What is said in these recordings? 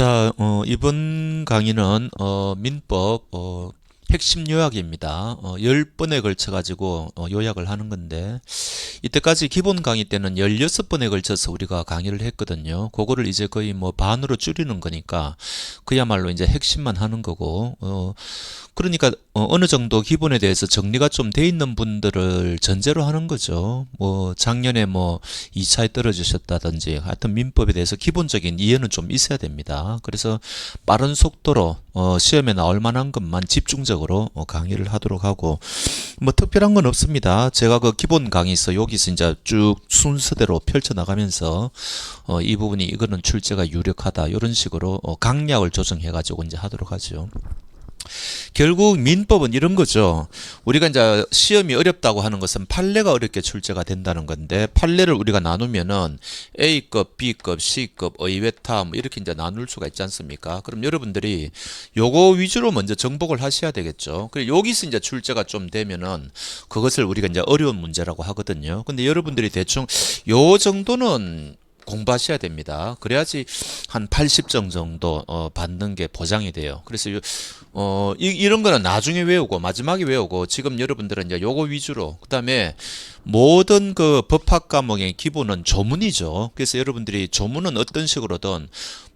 자, 이번 강의는 민법 핵심 요약입니다. 10번에 걸쳐 가지고 요약을 하는 건데, 이때까지 기본 강의 때는 16번에 걸쳐서 우리가 강의를 했거든요. 그거를 이제 거의 뭐 반으로 줄이는 거니까 그야말로 이제 핵심만 하는 거고, 그러니까 어느 정도 기본에 대해서 정리가 좀 돼 있는 분들을 전제로 하는 거죠. 뭐 작년에 뭐 2차에 떨어지셨다든지 하여튼 민법에 대해서 기본적인 이해는 좀 있어야 됩니다. 그래서 빠른 속도로 시험에 나올 만한 것만 집중적으로 강의를 하도록 하고, 뭐 특별한 건 없습니다. 제가 그 기본 강의서 여기서 이제 쭉 순서대로 펼쳐 나가면서 이 부분이 이거는 출제가 유력하다 이런 식으로 강약을 조정해 가지고 이제 하도록 하죠. 결국 민법은 이런 거죠. 우리가 이제 시험이 어렵다고 하는 것은 판례가 어렵게 출제가 된다는 건데, 판례를 우리가 나누면은 A급, B급, C급, 의외타 뭐 이렇게 이제 나눌 수가 있지 않습니까? 그럼 여러분들이 요거 위주로 먼저 정복을 하셔야 되겠죠. 그리고 여기서 이제 출제가 좀 되면은 그것을 우리가 이제 어려운 문제라고 하거든요. 근데 여러분들이 대충 요 정도는 공부하셔야 됩니다. 그래야지 한 80점 정도 받는 게 보장이 돼요. 그래서 이런 거는 나중에 외우고 마지막에 외우고, 지금 여러분들은 이제 요거 위주로, 그다음에 모든 그 법학 과목의 기본은 조문이죠. 그래서 여러분들이 조문은 어떤 식으로든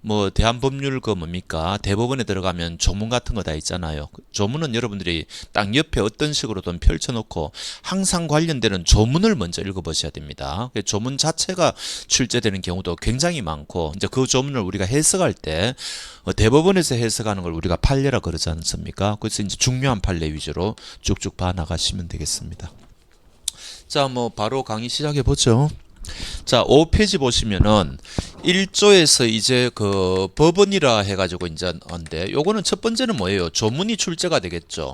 뭐 대한법률 그 뭡니까 대법원에 들어가면 조문 같은 거 다 있잖아요. 조문은 여러분들이 딱 옆에 어떤 식으로든 펼쳐놓고 항상 관련되는 조문을 먼저 읽어보셔야 됩니다. 조문 자체가 출제되는 경우도 굉장히 많고, 이제 그 조문을 우리가 해석할 때 대법원에서 해석하는 걸 우리가 판례라 그러지 않습니까? 그래서 이제 중요한 판례 위주로 쭉쭉 봐 나가시면 되겠습니다. 자, 뭐 바로 강의 시작해 보죠. 자, 5페이지 보시면은 1조에서 이제 그 법원이라 해가지고 이제 한데, 요거는 첫 번째는 뭐예요? 조문이 출제가 되겠죠.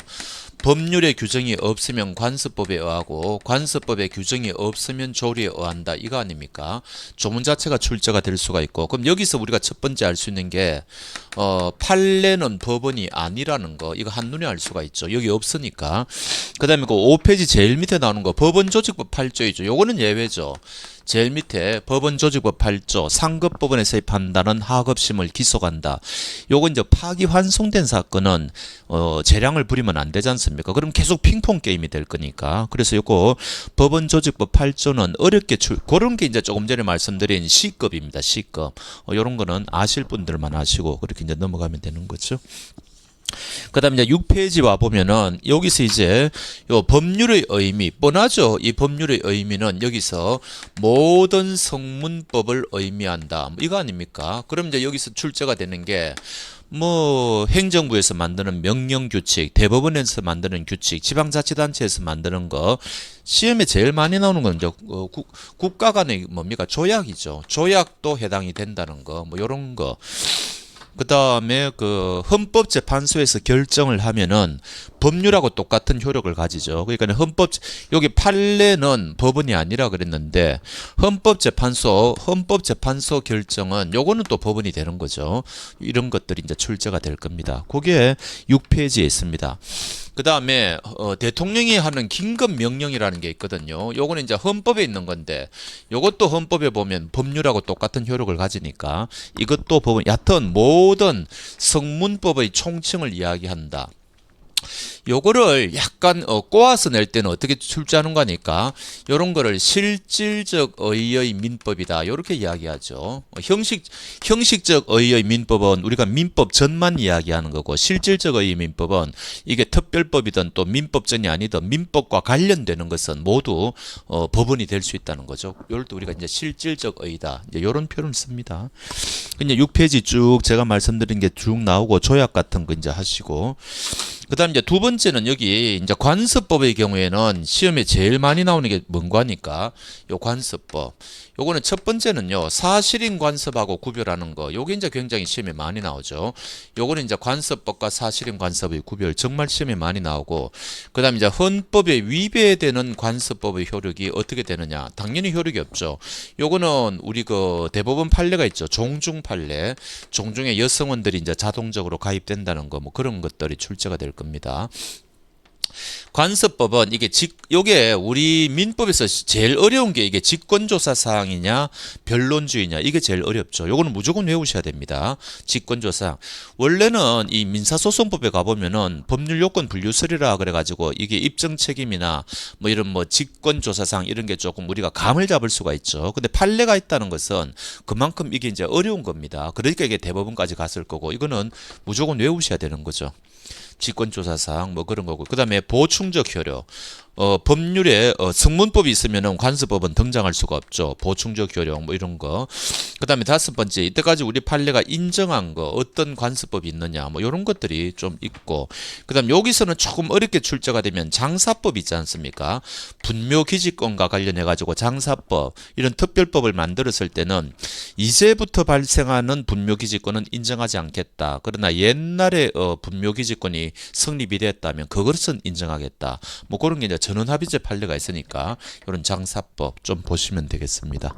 법률의 규정이 없으면 관습법에 의하고 관습법의 규정이 없으면 조리에 의한다, 이거 아닙니까? 조문 자체가 출제가 될 수가 있고, 그럼 여기서 우리가 첫 번째 알 수 있는 게 판례는 법원이 아니라는 거, 이거 한눈에 알 수가 있죠. 여기 없으니까. 그 다음에 그 5페이지 제일 밑에 나오는 거 법원조직법 8조이죠. 요거는 예외죠. 제일 밑에 법원조직법 8조 상급법원에 세입한다는 하급심을 기소한다. 요거 이제 파기환송된 사건은 재량을 부리면 안 되지 않습니까? 그럼 계속 핑퐁 게임이 될 거니까. 그래서 요거 법원조직법 8조는 어렵게 그런 게 이제 조금 전에 말씀드린 C급입니다. C급. 요런 거는 아실 분들만 아시고 그렇게 이제 넘어가면 되는 거죠. 그 다음에 이제 6페이지 와보면은 여기서 이제 요 법률의 의미, 뻔하죠. 이 법률의 의미는 여기서 모든 성문법을 의미한다, 이거 아닙니까? 그럼 이제 여기서 출제가 되는 게 뭐 행정부에서 만드는 명령규칙, 대법원에서 만드는 규칙, 지방자치단체에서 만드는 거, 시험에 제일 많이 나오는 건 이제 국가 간의 뭡니까 조약이죠. 조약도 해당이 된다는 거, 뭐 요런 거. 그 다음에 그 헌법재판소에서 결정을 하면은 법률하고 똑같은 효력을 가지죠. 그러니까 여기 판례는 법원이 아니라 그랬는데 헌법재판소 결정은 요거는 또 법원이 되는 거죠. 이런 것들이 이제 출제가 될 겁니다. 그게 6페이지에 있습니다. 그 다음에 대통령이 하는 긴급명령이라는 게 있거든요. 요거는 이제 헌법에 있는 건데, 요것도 헌법에 보면 법률하고 똑같은 효력을 가지니까 이것도 법원, 여하튼 모든 성문법의 총칭을 이야기한다. 요거를 약간 꼬아서 낼 때는 어떻게 출제하는 거니까 요런 거를 실질적 의의 민법이다, 요렇게 이야기하죠. 형식적 의의 민법은 우리가 민법 전만 이야기하는 거고, 실질적 의의 민법은 이게 특별법이든 또 민법전이 아니든 민법과 관련되는 것은 모두 법원이 될 수 있다는 거죠. 요럴 때 우리가 이제 실질적 의다, 이제 요런 표현을 씁니다. 이제 6페이지 쭉 제가 말씀드린 게 쭉 나오고 조약 같은 거 이제 하시고, 그다음 이제 두 번째는 여기 이제 관습법의 경우에는 시험에 제일 많이 나오는 게 뭔가니까 요 관습법. 요거는 첫 번째는요, 사실인 관습하고 구별하는 거. 요게 이제 굉장히 시험에 많이 나오죠. 요거는 이제 관습법과 사실인 관습의 구별, 정말 시험에 많이 나오고, 그다음 이제 헌법에 위배되는 관습법의 효력이 어떻게 되느냐? 당연히 효력이 없죠. 요거는 우리 그 대법원 판례가 있죠. 종중 판례. 종중에 여성원들이 이제 자동적으로 가입된다는 거, 뭐 그런 것들이 출제가 될 겁니다. 관습법은 요게 우리 민법에서 제일 어려운 게 이게 직권조사 사항이냐 변론주의냐 이게 제일 어렵죠. 요거는 무조건 외우셔야 됩니다. 직권조사 사항. 원래는 이 민사소송법에 가보면은 법률 요건 분류설이라 그래가지고 이게 입증 책임이나 뭐 이런 뭐 직권조사 사항 이런 게 조금 우리가 감을 잡을 수가 있죠. 근데 판례가 있다는 것은 그만큼 이게 이제 어려운 겁니다. 그러니까 이게 대법원까지 갔을 거고 이거는 무조건 외우셔야 되는 거죠. 직권조사상 뭐 그런 거고 그다음에 보충적 효력 법률에 성문법이 있으면은 관습법은 등장할 수가 없죠. 보충적 효력 뭐 이런 거. 그다음에 다섯 번째 이때까지 우리 판례가 인정한 거 어떤 관습법이 있느냐 뭐 이런 것들이 좀 있고 그다음 여기서는 조금 어렵게 출제가 되면 장사법 있지 않습니까? 분묘기지권과 관련해 가지고 장사법 이런 특별법을 만들었을 때는 이제부터 발생하는 분묘기지권은 인정하지 않겠다. 그러나 옛날에 분묘기지권이 성립이 됐다면 그것은 인정하겠다. 뭐 그런 게 이제 전원합의제 판례가 있으니까 이런 장사법 좀 보시면 되겠습니다.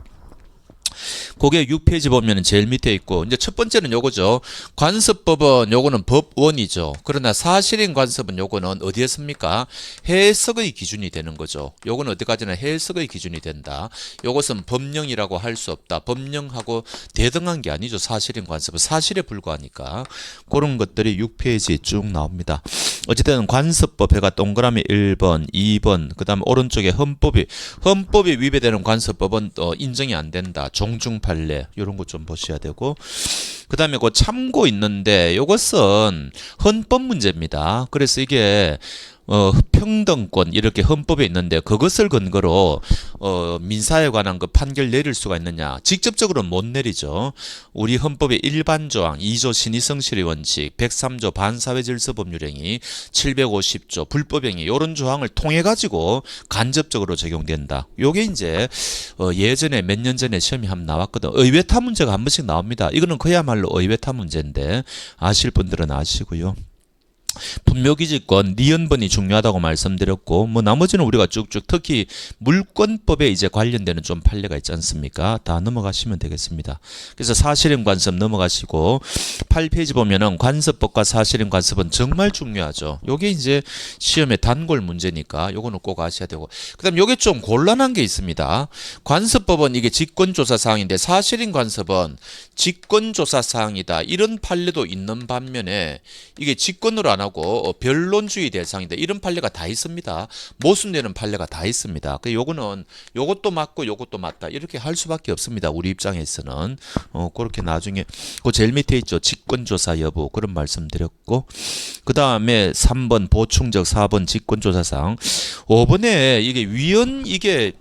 그게 6페이지 보면 제일 밑에 있고 이제 첫 번째는 요거죠. 관습법은 요거는 법원이죠. 그러나 사실인 관습은 요거는 어디에 씁니까? 해석의 기준이 되는 거죠. 요거는 어디까지나 해석의 기준이 된다. 요것은 법령이라고 할 수 없다. 법령하고 대등한 게 아니죠. 사실인 관습은 사실에 불과하니까 그런 것들이 6페이지에 쭉 나옵니다. 어쨌든 관습법 해가 동그라미 1번, 2번, 그 다음에 오른쪽에 헌법이 위배되는 관습법은 인정이 안 된다. 종중 판례 이런 거 좀 보셔야 되고 그 다음에 그 참고 있는데 이것은 헌법 문제입니다. 그래서 이게 평등권 이렇게 헌법에 있는데 그것을 근거로 민사에 관한 그 판결 내릴 수가 있느냐 직접적으로는 못 내리죠. 우리 헌법의 일반 조항 2조 신의성실의 원칙 103조 반사회질서법률행위 750조 불법행위 이런 조항을 통해 가지고 간접적으로 적용된다. 요게 이제 예전에 몇 년 전에 시험이 한번 나왔거든. 의외타 문제가 한 번씩 나옵니다. 이거는 그야말로 의외타 문제인데 아실 분들은 아시고요. 분묘기지권, 니은번이 중요하다고 말씀드렸고, 뭐 나머지는 우리가 쭉쭉 특히 물권법에 이제 관련되는 좀 판례가 있지 않습니까? 다 넘어가시면 되겠습니다. 그래서 사실인 관습 넘어가시고 8페이지 보면은 관습법과 사실인 관습은 정말 중요하죠. 요게 이제 시험의 단골 문제니까 요거는 꼭 아셔야 되고, 그다음 요게 좀 곤란한 게 있습니다. 관습법은 이게 직권조사 사항인데 사실인 관습은 직권조사 사항이다. 이런 판례도 있는 반면에 이게 직권으로 안 하고 변론주의 대상인데 이런 판례가 다 있습니다. 모순되는 판례가 다 있습니다. 그 요거는 요것도 맞고 요것도 맞다 이렇게 할 수밖에 없습니다. 우리 입장에서는 그렇게 나중에 그 제일 밑에 있죠. 직권조사 여부 그런 말씀드렸고 그 다음에 3번 보충적 4번 직권조사상 5번에 이게 위헌 이게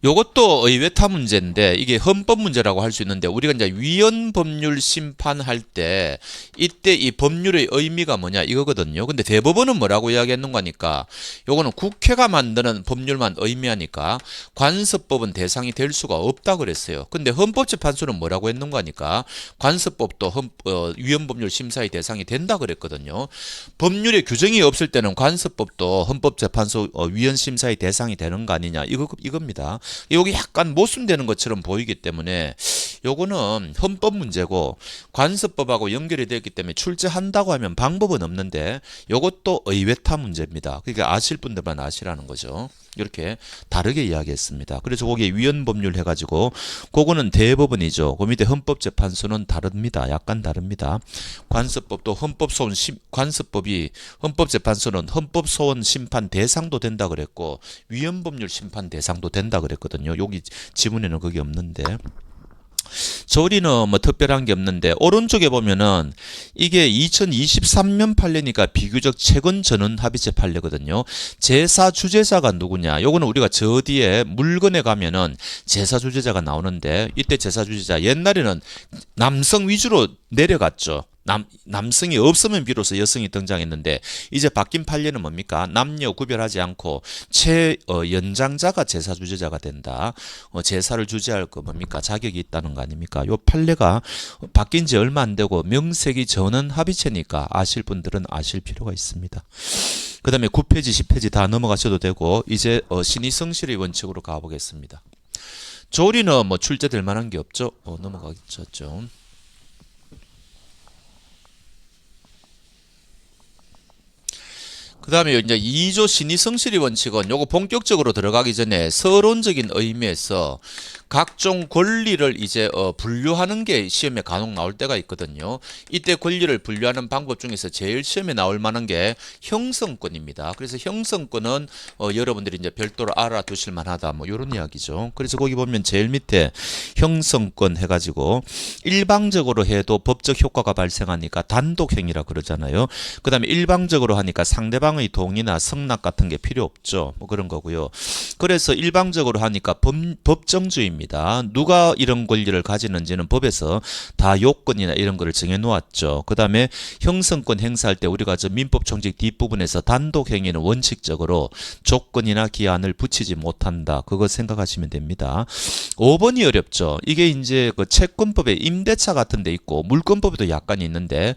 요것도 의외타 문제인데 이게 헌법 문제라고 할 수 있는데 우리가 이제 위헌 법률 심판할 때 이때 이 법률의 의미가 뭐냐 이거거든요. 근데 대법원은 뭐라고 이야기했는가 하니까 요거는 국회가 만드는 법률만 의미하니까 관습법은 대상이 될 수가 없다 그랬어요. 근데 헌법재판소는 뭐라고 했는가 하니까 관습법도 위헌 법률 심사의 대상이 된다 그랬거든요. 법률에 규정이 없을 때는 관습법도 헌법재판소 위헌 심사의 대상이 되는 거 아니냐 이겁니다. 여기 약간 모순되는 것처럼 보이기 때문에 요거는 헌법 문제고 관습법하고 연결이 되기 때문에 출제한다고 하면 방법은 없는데 요것도 의외타 문제입니다. 그러니까 아실 분들만 아시라는 거죠. 이렇게 다르게 이야기했습니다. 그래서 거기에 위헌 법률 해가지고 그거는 대법원이죠. 그 밑에 헌법재판소는 다릅니다. 약간 다릅니다. 관습법도 헌법재판소는 헌법소원 심판 대상도 된다 그랬고 위헌 법률 심판 대상도 된다 그랬거든요. 여기 지문에는 그게 없는데. 조리는 뭐 특별한 게 없는데 오른쪽에 보면은 이게 2023년 판례니까 비교적 최근 전원 합의체 판례거든요. 제사 주재자가 누구냐? 요거는 우리가 저 뒤에 물건에 가면은 제사 주재자가 나오는데 이때 제사 주재자 옛날에는 남성 위주로 내려갔죠. 남성이 없으면 비로소 여성이 등장했는데 이제 바뀐 판례는 뭡니까? 남녀 구별하지 않고 최연장자가 제사 주재자가 된다. 제사를 주재할 거 뭡니까? 자격이 있다는 거 아닙니까? 요 판례가 바뀐 지 얼마 안 되고 명색이 전원 합의체니까 아실 분들은 아실 필요가 있습니다. 그 다음에 9페이지 10페이지 다 넘어가셔도 되고 이제 신의성실의 원칙으로 가보겠습니다. 조리는 뭐 출제될 만한 게 없죠? 넘어가겠죠. 그다음에 이제 2조 신의성실의 원칙은 요거 본격적으로 들어가기 전에 서론적인 의미에서 각종 권리를 이제 분류하는 게 시험에 간혹 나올 때가 있거든요. 이때 권리를 분류하는 방법 중에서 제일 시험에 나올 만한 게 형성권입니다. 그래서 형성권은 여러분들이 이제 별도로 알아두실 만하다 뭐 이런 이야기죠. 그래서 거기 보면 제일 밑에 형성권 해가지고 일방적으로 해도 법적 효과가 발생하니까 단독행위라 그러잖아요. 그다음에 일방적으로 하니까 상대방의 동의나 성낙 같은 게 필요 없죠. 뭐 그런 거고요. 그래서 일방적으로 하니까 법정주의입니다. 누가 이런 권리를 가지는지는 법에서 다 요건이나 이런 거를 정해 놓았죠. 그다음에 형성권 행사할 때 우리가 저 민법 총칙 뒷부분에서 단독 행위는 원칙적으로 조건이나 기한을 붙이지 못한다. 그거 생각하시면 됩니다. 5번이 어렵죠. 이게 이제 그 채권법에 임대차 같은 데 있고 물권법에도 약간 있는데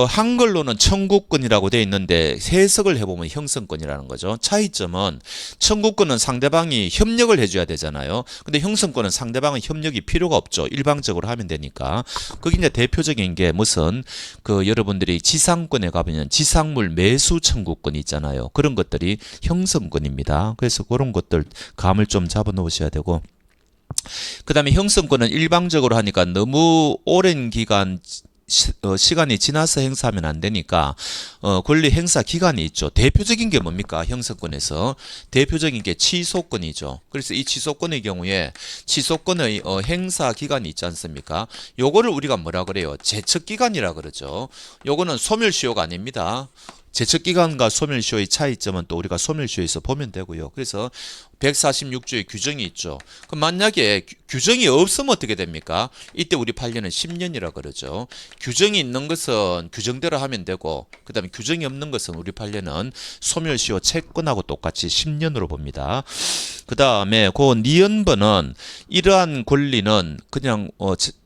한글로는 청구권이라고 되어 있는데 해석을 해보면 형성권이라는 거죠. 차이점은 청구권은 상대방이 협력을 해줘야 되잖아요. 근데 형성권은 상대방의 협력이 필요가 없죠. 일방적으로 하면 되니까. 그게 이제 대표적인 게 무슨 여러분들이 지상권에 가보면 지상물 매수 청구권이 있잖아요. 그런 것들이 형성권입니다. 그래서 그런 것들 감을 좀 잡아 놓으셔야 되고. 그 다음에 형성권은 일방적으로 하니까 너무 오랜 기간 시간이 지나서 행사하면 안 되니까 권리 행사 기간이 있죠. 대표적인 게 뭡니까? 형성권에서 대표적인 게 취소권이죠. 그래서 이 취소권의 경우에 취소권의 행사 기간이 있지 않습니까? 요거를 우리가 뭐라 그래요? 제척 기간이라 그러죠. 요거는 소멸시효가 아닙니다. 제척기간과 소멸시효의 차이점은 또 우리가 소멸시효에서 보면 되고요. 그래서 146조의 규정이 있죠. 그럼 만약에 규정이 없으면 어떻게 됩니까? 이때 우리 판례는 10년이라 그러죠. 규정이 있는 것은 규정대로 하면 되고 그 다음에 규정이 없는 것은 우리 판례는 소멸시효 채권하고 똑같이 10년으로 봅니다. 그 다음에 그 니은번은 이러한 권리는 그냥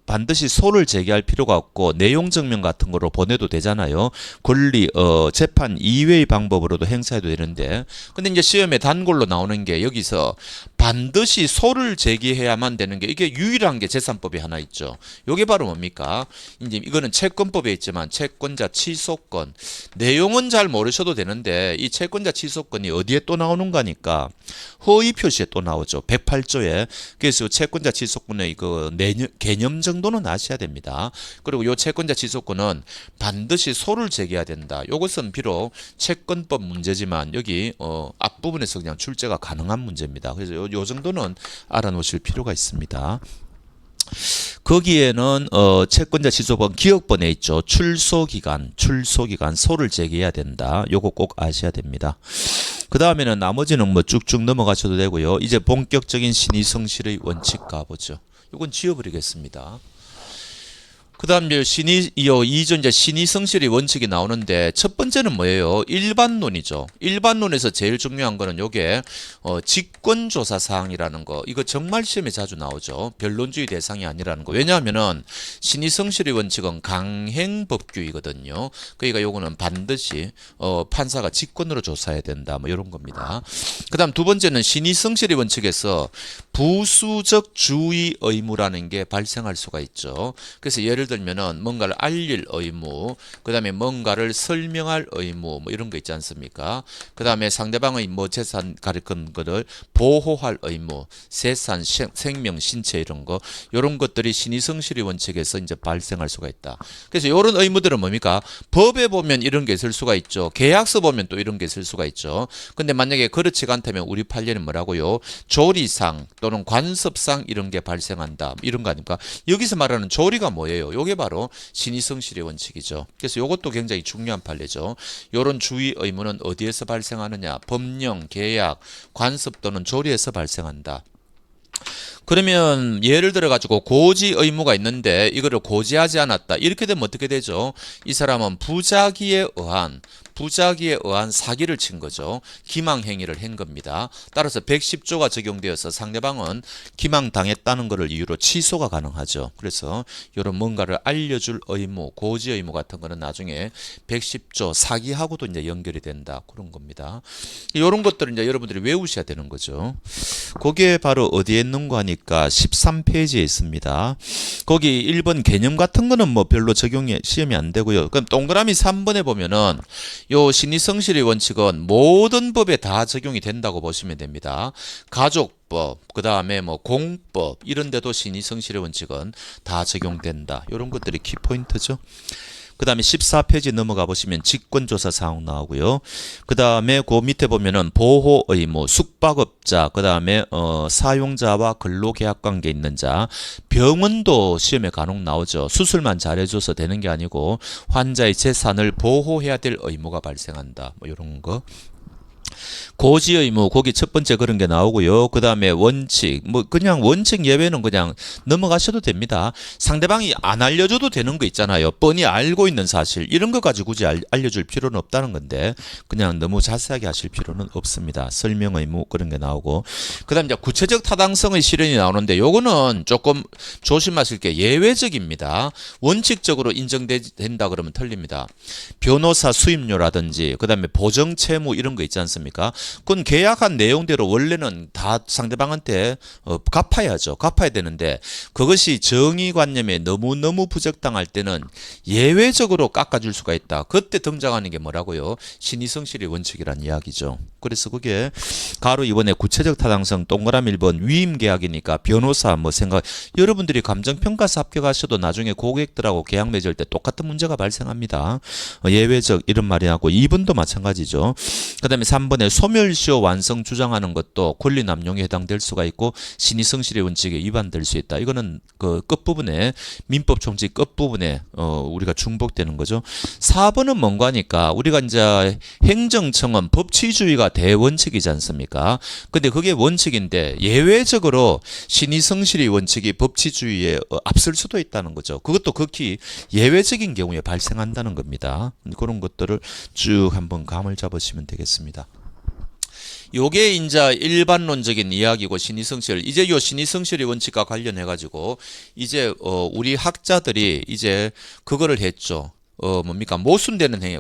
반드시 소를 제기할 필요가 없고 내용 증명 같은 거로 보내도 되잖아요. 권리 재판 이외의 방법으로도 행사해도 되는데 근데 이제 시험에 단골로 나오는 게 여기서 반드시 소를 제기해야만 되는 게 이게 유일한 게 재산법이 하나 있죠. 이게 바로 뭡니까? 이제 이거는 채권법에 있지만 채권자 취소권 내용은 잘 모르셔도 되는데 이 채권자 취소권이 어디에 또 나오는가니까 허위 표시에 또 나오죠. 108조에. 그래서 채권자 취소권의 개념 정도는 아셔야 됩니다. 그리고 이 채권자 취소권은 반드시 소를 제기해야 된다. 이것은 비록 채권법 문제지만 여기 앞부분에서 그냥 출제가 가능한 문제입니다. 그래서 요 정도는 알아놓으실 필요가 있습니다. 거기에는 채권자 취소권 기억번에 있죠. 출소기간 소를 제기해야 된다. 요거 꼭 아셔야 됩니다. 그 다음에는 나머지는 뭐 쭉쭉 넘어가셔도 되고요. 이제 본격적인 신의성실의 원칙 가보죠. 이건 지워버리겠습니다. 그 다음 이제 2조 이제 신의성실의 원칙이 나오는데 첫 번째는 뭐예요? 일반론이죠. 일반론에서 제일 중요한 거는 요게 직권조사 사항이라는 거. 이거 정말 시험에 자주 나오죠. 변론주의 대상이 아니라는 거. 왜냐하면은 신의성실의 원칙은 강행법규이거든요. 그러니까 요거는 반드시 판사가 직권으로 조사해야 된다. 뭐 이런 겁니다. 그 다음 두 번째는 신의성실의 원칙에서 부수적 주의 의무라는 게 발생할 수가 있죠. 그래서 예를 들면은 뭔가를 알릴 의무, 그 다음에 뭔가를 설명할 의무, 뭐 이런 거 있지 않습니까? 그 다음에 상대방의 뭐 재산 가리킨 거를 보호할 의무, 세산, 생명, 신체 이런 거, 이런 것들이 신의성실의 원칙에서 이제 발생할 수가 있다. 그래서 이런 의무들은 뭡니까? 법에 보면 이런 게 있을 수가 있죠. 계약서 보면 또 이런 게 있을 수가 있죠. 근데 만약에 그렇지가 않다면 우리 판례는 뭐라고요? 조리상 또는 관습상 이런 게 발생한다. 이런 거 아닙니까? 여기서 말하는 조리가 뭐예요? 요게 바로 신의성실의 원칙이죠. 그래서 이것도 굉장히 중요한 판례죠. 이런 주의 의무는 어디에서 발생하느냐? 법령, 계약, 관습 또는 조리에서 발생한다. 그러면 예를 들어 가지고 고지 의무가 있는데 이거를 고지하지 않았다. 이렇게 되면 어떻게 되죠? 이 사람은 부작위에 의한 사기를 친 거죠. 기망행위를 한 겁니다. 따라서 110조가 적용되어서 상대방은 기망당했다는 것을 이유로 취소가 가능하죠. 그래서 이런 뭔가를 알려줄 의무, 고지 의무 같은 거는 나중에 110조 사기하고도 이제 연결이 된다. 그런 겁니다. 이런 것들은 이제 여러분들이 외우셔야 되는 거죠. 그게 바로 어디에 있는가 하니까 13페이지에 있습니다. 거기 1번 개념 같은 거는 뭐 별로 적용이 시험이 안 되고요. 그럼 동그라미 3번에 보면은 요 신의성실의 원칙은 모든 법에 다 적용이 된다고 보시면 됩니다. 가족법, 그 다음에 뭐 공법 이런 데도 신의성실의 원칙은 다 적용된다. 이런 것들이 키포인트죠. 그 다음에 14페이지 넘어가 보시면 직권조사 사항 나오고요. 그 다음에 그 밑에 보면은 보호 의무, 숙박업자, 그 다음에 사용자와 근로계약관계 있는 자, 병원도 시험에 간혹 나오죠. 수술만 잘해줘서 되는 게 아니고 환자의 재산을 보호해야 될 의무가 발생한다. 뭐 이런 거. 고지 의무, 거기 첫 번째 그런 게 나오고요. 그 다음에 원칙, 뭐 그냥 원칙 예외는 그냥 넘어가셔도 됩니다. 상대방이 안 알려줘도 되는 거 있잖아요. 뻔히 알고 있는 사실 이런 것까지 굳이 알려줄 필요는 없다는 건데 그냥 너무 자세하게 하실 필요는 없습니다. 설명 의무 그런 게 나오고 그 다음에 이제 구체적 타당성의 실현이 나오는데 요거는 조금 조심하실 게 예외적입니다. 원칙적으로 인정된다 그러면 틀립니다. 변호사 수임료라든지 그 다음에 보정 채무 이런 거 있지 않습니까? 그건 계약한 내용대로 원래는 다 상대방한테 갚아야죠. 갚아야 되는데 그것이 정의관념에 너무너무 부적당할 때는 예외적으로 깎아줄 수가 있다. 그때 등장하는 게 뭐라고요? 신의성실의 원칙이란 이야기죠. 그래서 그게 가로 이번에 구체적 타당성 동그라미 1번 위임계약이니까 변호사 뭐 생각 여러분들이 감정평가서 합격하셔도 나중에 고객들하고 계약 맺을 때 똑같은 문제가 발생합니다. 예외적 이런 말이 하고 2번도 마찬가지죠. 그 다음에 3번에 소멸시효 완성 주장하는 것도 권리 남용에 해당될 수가 있고 신의성실의 원칙에 위반될 수 있다. 이거는 그 끝부분에 민법 총칙 끝부분에 우리가 중복되는 거죠. 4번은 뭔가 하니까 우리가 이제 행정청은 법치주의가 대원칙이지 않습니까? 근데 그게 원칙인데 예외적으로 신의성실의 원칙이 법치주의에 앞설 수도 있다는 거죠. 그것도 극히 예외적인 경우에 발생한다는 겁니다. 그런 것들을 쭉 한번 감을 잡으시면 되겠습니다. 요게 이제 일반론적인 이야기고 신의성실 이제 요 신의성실의 원칙과 관련해 가지고 이제 우리 학자들이 이제 그거를 했죠. 뭡니까? 모순되는 행위.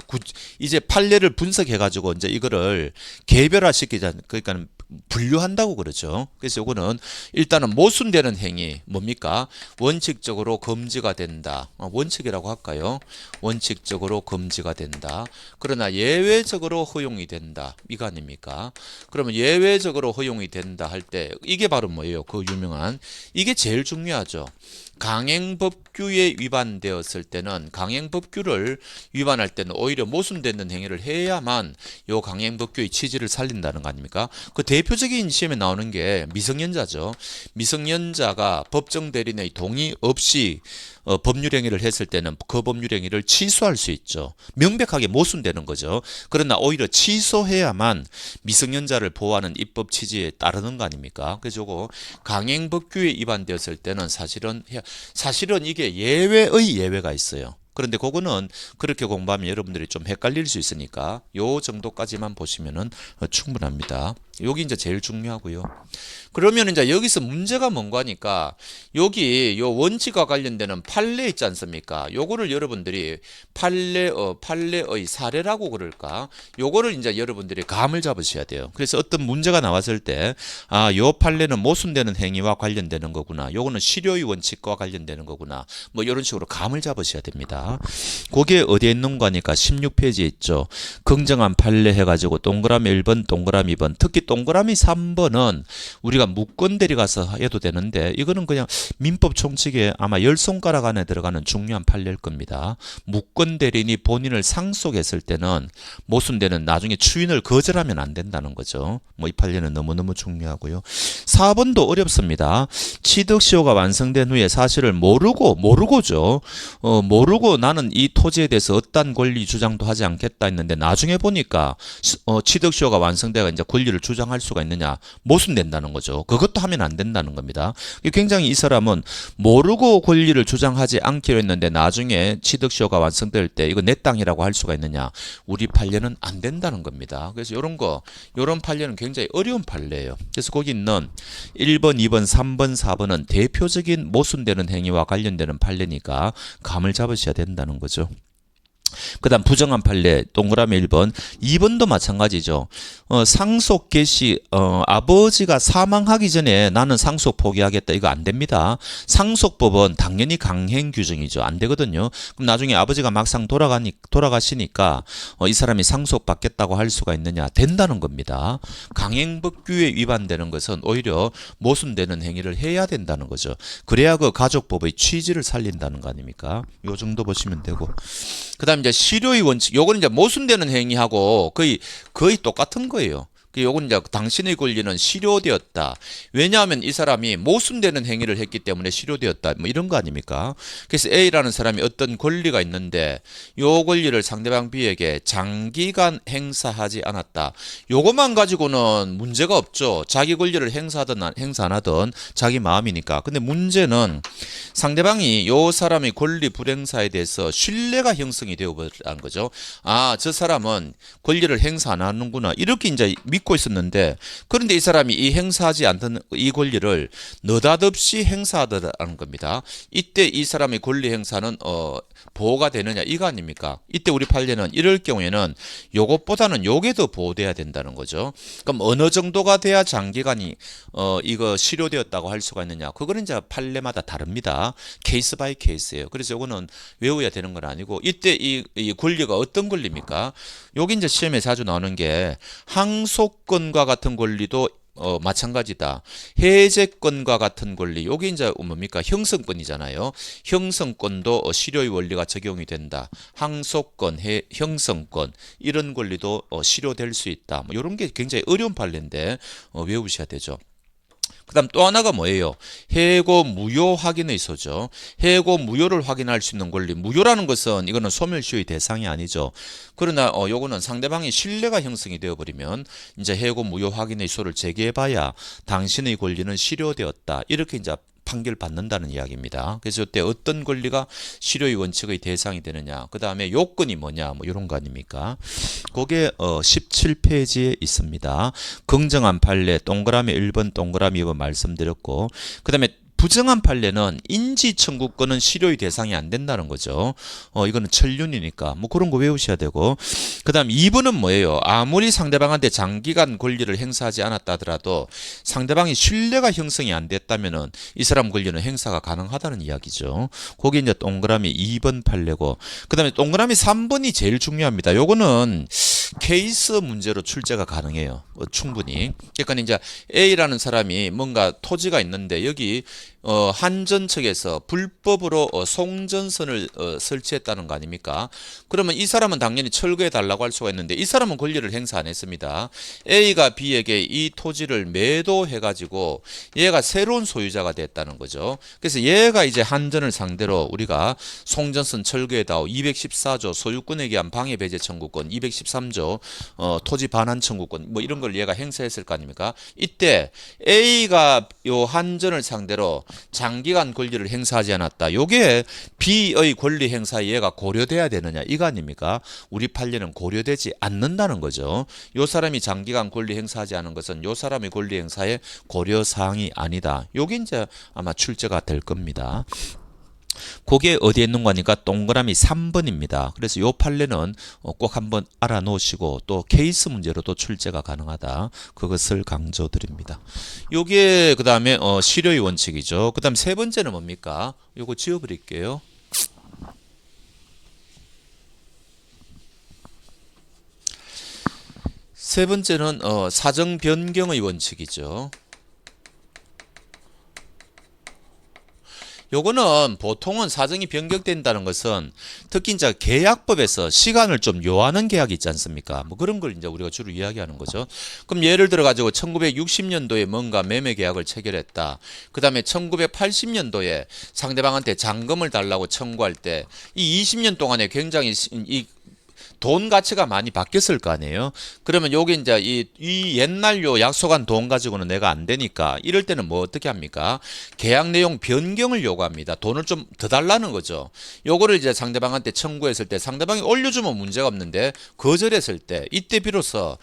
이제 판례를 분석해 가지고 이제 이거를 개별화시키자. 그러니까 분류한다고 그러죠. 그래서 요거는 일단은 모순되는 행위 뭡니까? 원칙적으로 금지가 된다. 원칙이라고 할까요? 원칙적으로 금지가 된다. 그러나 예외적으로 허용이 된다. 이거 아닙니까? 그러면 예외적으로 허용이 된다 할 때 이게 바로 뭐예요? 그 유명한 이게 제일 중요하죠. 강행법규에 위반되었을 때는 강행법규를 위반할 때는 오히려 모순되는 행위를 해야만 요 강행법규의 취지를 살린다는 거 아닙니까? 그 대표적인 시험에 나오는 게 미성년자죠. 미성년자가 법정 대리인의 동의 없이 법률행위를 했을 때는 그 법률행위를 취소할 수 있죠. 명백하게 모순되는 거죠. 그러나 오히려 취소해야만 미성년자를 보호하는 입법 취지에 따르는 거 아닙니까? 그래서 요거 강행법규에 위반되었을 때는 사실은 이게 예외의 예외가 있어요. 그런데 그거는 그렇게 공부하면 여러분들이 좀 헷갈릴 수 있으니까 요 정도까지만 보시면은 충분합니다. 여기 이제 제일 중요하고요. 그러면 이제 여기서 문제가 뭔가 하니까 여기 요 원칙과 관련되는 판례 있지 않습니까? 요거를 여러분들이 판례의 사례라고 그럴까? 요거를 이제 여러분들이 감을 잡으셔야 돼요. 그래서 어떤 문제가 나왔을 때 요 판례는 모순되는 행위와 관련되는 거구나. 요거는 실효의 원칙과 관련되는 거구나. 뭐 이런 식으로 감을 잡으셔야 됩니다. 그게 어디에 있는 거니까 16페이지에 있죠. 긍정한 판례 해가지고 동그라미 1번, 동그라미 2번, 특히 동그라미 3번은 우리가 무권 데려가서 해도 되는데 이거는 그냥 민법 총칙에 아마 10손가락 안에 들어가는 중요한 판례일 겁니다. 무권 대리인이 본인을 상속했을 때는 모순되는 나중에 추인을 거절하면 안 된다는 거죠. 뭐 이 판례는 너무너무 중요하고요. 4번도 어렵습니다. 취득시효가 완성된 후에 사실을 모르고죠. 모르고 나는 이 토지에 대해서 어떤 권리 주장도 하지 않겠다 했는데 나중에 보니까 취득시효가 완성돼가 이제 권리를 주장할 수가 있느냐? 모순된다는 거죠. 그것도 하면 안 된다는 겁니다. 굉장히 이 사람은 모르고 권리를 주장하지 않기로 했는데 나중에 취득시효가 완성될 때 이거 내 땅이라고 할 수가 있느냐? 우리 판례는 안 된다는 겁니다. 그래서 이런 판례는 굉장히 어려운 판례예요. 그래서 거기 있는 1번, 2번, 3번, 4번은 대표적인 모순되는 행위와 관련되는 판례니까 감을 잡으셔야 된다는 거죠. 그다음 부정한 판례 동그라미 1번, 2번도 마찬가지죠. 상속 개시 아버지가 사망하기 전에 나는 상속 포기하겠다 이거 안 됩니다. 상속법은 당연히 강행 규정이죠. 안 되거든요. 그럼 나중에 아버지가 막상 돌아가시니까 이 사람이 상속 받겠다고 할 수가 있느냐? 된다는 겁니다. 강행법규에 위반되는 것은 오히려 모순되는 행위를 해야 된다는 거죠. 그래야 그 가족법의 취지를 살린다는 거 아닙니까? 요 정도 보시면 되고. 그다음 이제 실효의 원칙. 요거는 이제 모순되는 행위하고 거의 똑같은 거예요. 요건 이제 당신의 권리는 실효되었다. 왜냐하면 이 사람이 모순되는 행위를 했기 때문에 실효되었다. 뭐 이런 거 아닙니까? 그래서 A라는 사람이 어떤 권리가 있는데 요 권리를 상대방 B에게 장기간 행사하지 않았다. 요것만 가지고는 문제가 없죠. 자기 권리를 행사 안 하든 자기 마음이니까. 근데 문제는 상대방이 요 사람의 권리 불행사에 대해서 신뢰가 형성이 되어버린 거죠. 아, 저 사람은 권리를 행사 안 하는구나. 이렇게 이제 믿고 있었는데, 그런데 이 사람이 이 행사하지 않던 이 권리를 느닷없이 행사하더라는 겁니다. 이때 이 사람의 권리 행사는 보호가 되느냐 이거 아닙니까? 이때 우리 판례는 이럴 경우에는 요것보다는 요게 더 보호돼야 된다는 거죠. 그럼 어느 정도가 돼야 장기간이 이거 실효되었다고 할 수가 있느냐? 그거는 이제 판례마다 다릅니다. 케이스 바이 케이스예요. 그래서 요거는 외워야 되는 건 아니고, 이때 이 권리가 어떤 권리입니까? 여기 이제 시험에 자주 나오는 게 항소권과 같은 권리도 마찬가지다. 해제권과 같은 권리, 요게 이제 뭡니까? 형성권이잖아요. 형성권도 실효의 원리가 적용이 된다. 항소권, 형성권 이런 권리도 실효될 수 있다. 뭐 이런 게 굉장히 어려운 판례인데 외우셔야 되죠. 그다음 또 하나가 뭐예요? 해고 무효 확인의 소죠. 해고 무효를 확인할 수 있는 권리. 무효라는 것은 이거는 소멸시효의 대상이 아니죠. 그러나 요거는 상대방이 신뢰가 형성이 되어버리면 이제 해고 무효 확인의 소를 제기해봐야 당신의 권리는 실효되었다. 이렇게 이제 판결 받는다는 이야기입니다. 그래서 이때 어떤 권리가 실효의 원칙의 대상이 되느냐, 그 다음에 요건이 뭐냐, 뭐 이런 거 아닙니까? 그게 17페이지에 있습니다. 긍정한 판례 동그라미 1번 동그라미 2번 말씀드렸고, 그 다음에 부정한 판례는 인지 청구권은 실효의 대상이 안 된다는 거죠. 이거는 천륜이니까 뭐 그런 거 외우셔야 되고, 그다음 2번은 뭐예요? 아무리 상대방한테 장기간 권리를 행사하지 않았다 하더라도 상대방이 신뢰가 형성이 안 됐다면은 이 사람 권리는 행사가 가능하다는 이야기죠. 거기 이제 동그라미 2번 판례고, 그다음에 동그라미 3번이 제일 중요합니다. 요거는 케이스 문제로 출제가 가능해요. 충분히. 그러니까 이제 A라는 사람이 뭔가 토지가 있는데 여기 한전 측에서 불법으로 송전선을 설치했다는 거 아닙니까? 그러면 이 사람은 당연히 철거해 달라고 할 수가 있는데 이 사람은 권리를 행사 안 했습니다. A가 B에게 이 토지를 매도해 가지고 얘가 새로운 소유자가 됐다는 거죠. 그래서 얘가 이제 한전을 상대로 우리가 송전선 철거해 다오 214조 소유권에 의한 방해 배제 청구권, 213조 토지 반환 청구권 뭐 이런 걸 얘가 행사했을 거 아닙니까? 이때 A가 요 한전을 상대로 장기간 권리를 행사하지 않았다. 요게 B의 권리 행사에 얘가 고려돼야 되느냐 이거 아닙니까? 우리 판례는 고려되지 않는다는 거죠. 요 사람이 장기간 권리 행사하지 않은 것은 요 사람의 권리 행사에 고려 사항이 아니다. 요게 이제 아마 출제가 될 겁니다. 그게 어디에 있는 거니까 동그라미 3번입니다. 그래서 요 판례는 꼭 한번 알아놓으시고 또 케이스 문제로도 출제가 가능하다. 그것을 강조드립니다. 요게 그 다음에 실효의 원칙이죠. 그 다음 세 번째는 뭡니까? 요거 지워버릴게요. 세 번째는 사정 변경의 원칙이죠. 요거는 보통은 사정이 변경된다는 것은 특히 이제 계약법에서 시간을 좀 요하는 계약이 있지 않습니까? 뭐 그런 걸 이제 우리가 주로 이야기하는 거죠. 그럼 예를 들어 가지고 1960년도에 뭔가 매매 계약을 체결했다. 그다음에 1980년도에 상대방한테 잔금을 달라고 청구할 때 이 20년 동안에 굉장히 이 돈 가치가 많이 바뀌었을 거 아니에요. 그러면 여기 이제 이 옛날 요 약속한 돈 가지고는 내가 안 되니까 이럴 때는 뭐 어떻게 합니까? 계약 내용 변경을 요구합니다. 돈을 좀 더 달라는 거죠. 요거를 이제 상대방한테 청구했을 때 상대방이 올려주면 문제가 없는데 거절했을 때 이때 비로소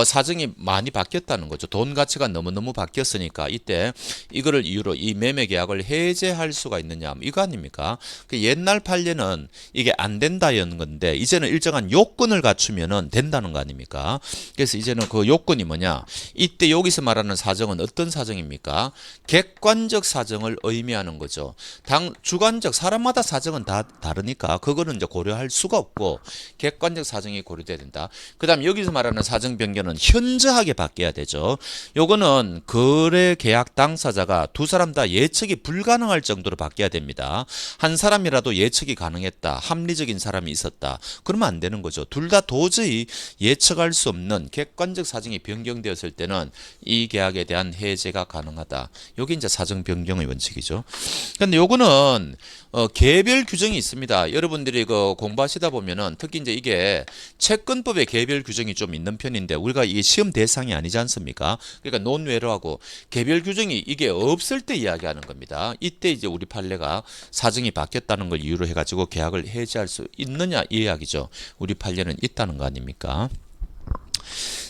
사정이 많이 바뀌었다는 거죠. 돈 가치가 너무너무 바뀌었으니까 이때 이거를 이유로 이 매매 계약을 해제할 수가 있느냐 이거 아닙니까? 그 옛날 판례는 이게 안 된다는 건데 이제는 일정한 요건을 갖추면은 된다는 거 아닙니까? 그래서 이제는 그 요건이 뭐냐? 이때 여기서 말하는 사정은 어떤 사정입니까? 객관적 사정을 의미하는 거죠. 주관적 사람마다 사정은 다 다르니까 그거는 이제 고려할 수가 없고 객관적 사정이 고려돼야 된다. 그다음 여기서 말하는 사정 변경은 현저하게 바뀌어야 되죠. 요거는 거래 계약 당사자가 두 사람 다 예측이 불가능할 정도로 바뀌어야 됩니다. 한 사람이라도 예측이 가능했다. 합리적인 사람이 있었다. 그러면 안 되는 거죠. 둘 다 도저히 예측할 수 없는 객관적 사정이 변경되었을 때는 이 계약에 대한 해제가 가능하다. 여기 이제 사정 변경의 원칙이죠. 근데 요거는 개별 규정이 있습니다. 여러분들이 그 공부하시다 보면은 특히 이제 이게 채권법의 개별 규정이 좀 있는 편인데 우리가 이게 시험 대상이 아니지 않습니까? 그러니까 논외로 하고 개별 규정이 이게 없을 때 이야기하는 겁니다. 이때 이제 우리 판례가 사정이 바뀌었다는 걸 이유로 해가지고 계약을 해지할 수 있느냐 이 이야기죠. 우리 판례는 있다는 거 아닙니까?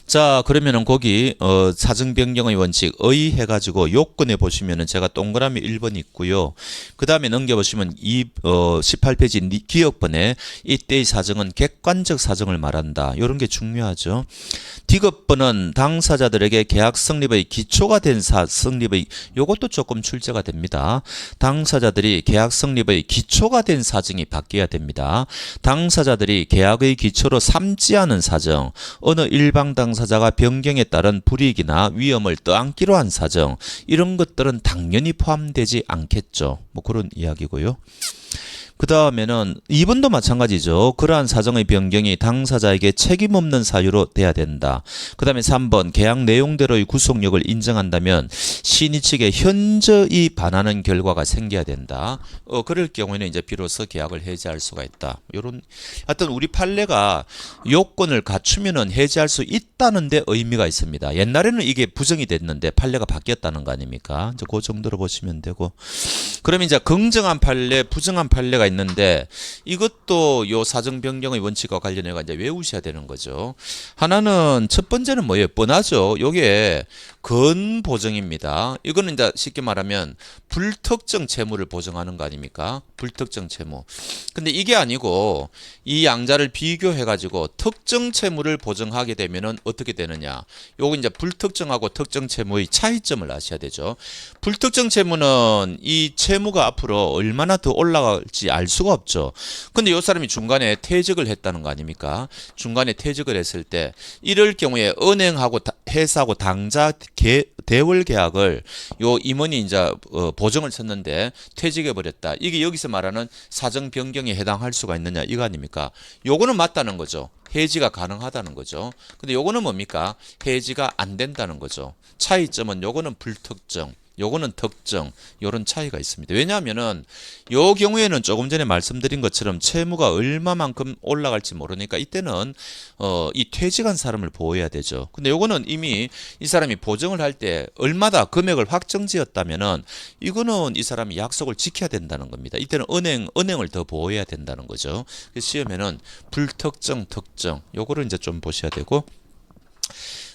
자, 그러면은 거기 사정 변경의 원칙 의 해가지고 요건에 보시면은 제가 동그라미 1번 있고요. 그 다음에 넘겨보시면 18페이지 기억번에 이때의 사정은 객관적 사정을 말한다. 이런 게 중요하죠. 디귿번은 당사자들에게 계약 성립의 기초가 된 성립의 요것도 조금 출제가 됩니다. 당사자들이 계약 성립의 기초가 된 사정이 바뀌어야 됩니다. 당사자들이 계약의 기초로 삼지 않은 사정, 어느 일방 당사자가 변경에 따른 불이익이나 위험을 떠안기로 한 사정, 이런 것들은 당연히 포함되지 않겠죠. 뭐 그런 이야기고요. 그 다음에는 2번도 마찬가지죠. 그러한 사정의 변경이 당사자에게 책임 없는 사유로 돼야 된다. 그 다음에 3번 계약 내용대로의 구속력을 인정한다면 신의 측에 현저히 반하는 결과가 생겨야 된다. 그럴 경우에는 이제 비로소 계약을 해지할 수가 있다. 요런 하여튼 우리 판례가 요건을 갖추면은 해지할 수 있다는 데 의미가 있습니다. 옛날에는 이게 부정이 됐는데 판례가 바뀌었다는 거 아닙니까? 이제 그 정도로 보시면 되고. 그럼 이제 긍정한 판례, 부정한 판례가 있는데 이것도 요 사정 변경의 원칙과 관련해서 이제 외우셔야 되는 거죠. 하나는 첫 번째는 뭐예요? 뻔하죠. 요게 건보정입니다. 이거는 이제 쉽게 말하면 불특정 채무를 보정하는 거 아닙니까? 불특정 채무. 근데 이게 아니고 이 양자를 비교해 가지고 특정 채무를 보정하게 되면은 어떻게 되느냐? 요거 이제 불특정하고 특정 채무의 차이점을 아셔야 되죠. 불특정 채무는 이 채무가 앞으로 얼마나 더 올라갈지 알 수가 없죠. 근데 이 사람이 중간에 퇴직을 했다는 거 아닙니까? 중간에 퇴직을 했을 때 이럴 경우에 은행하고 회사하고 당자 대월 계약을 요 임원이 이제 보증을 쳤는데 퇴직해 버렸다. 이게 여기서 말하는 사정 변경에 해당할 수가 있느냐 이거 아닙니까? 요거는 맞다는 거죠. 해지가 가능하다는 거죠. 근데 요거는 뭡니까? 해지가 안 된다는 거죠. 차이점은 요거는 불특정, 요거는 특정, 요런 차이가 있습니다. 왜냐하면은 요 경우에는 조금 전에 말씀드린 것처럼 채무가 얼마만큼 올라갈지 모르니까 이때는 이 퇴직한 사람을 보호해야 되죠. 근데 요거는 이미 이 사람이 보증을 할 때 얼마다 금액을 확정지었다면은 이거는 이 사람이 약속을 지켜야 된다는 겁니다. 이때는 은행을 더 보호해야 된다는 거죠. 그래서 시험에는 불특정, 특정 요거를 이제 좀 보셔야 되고.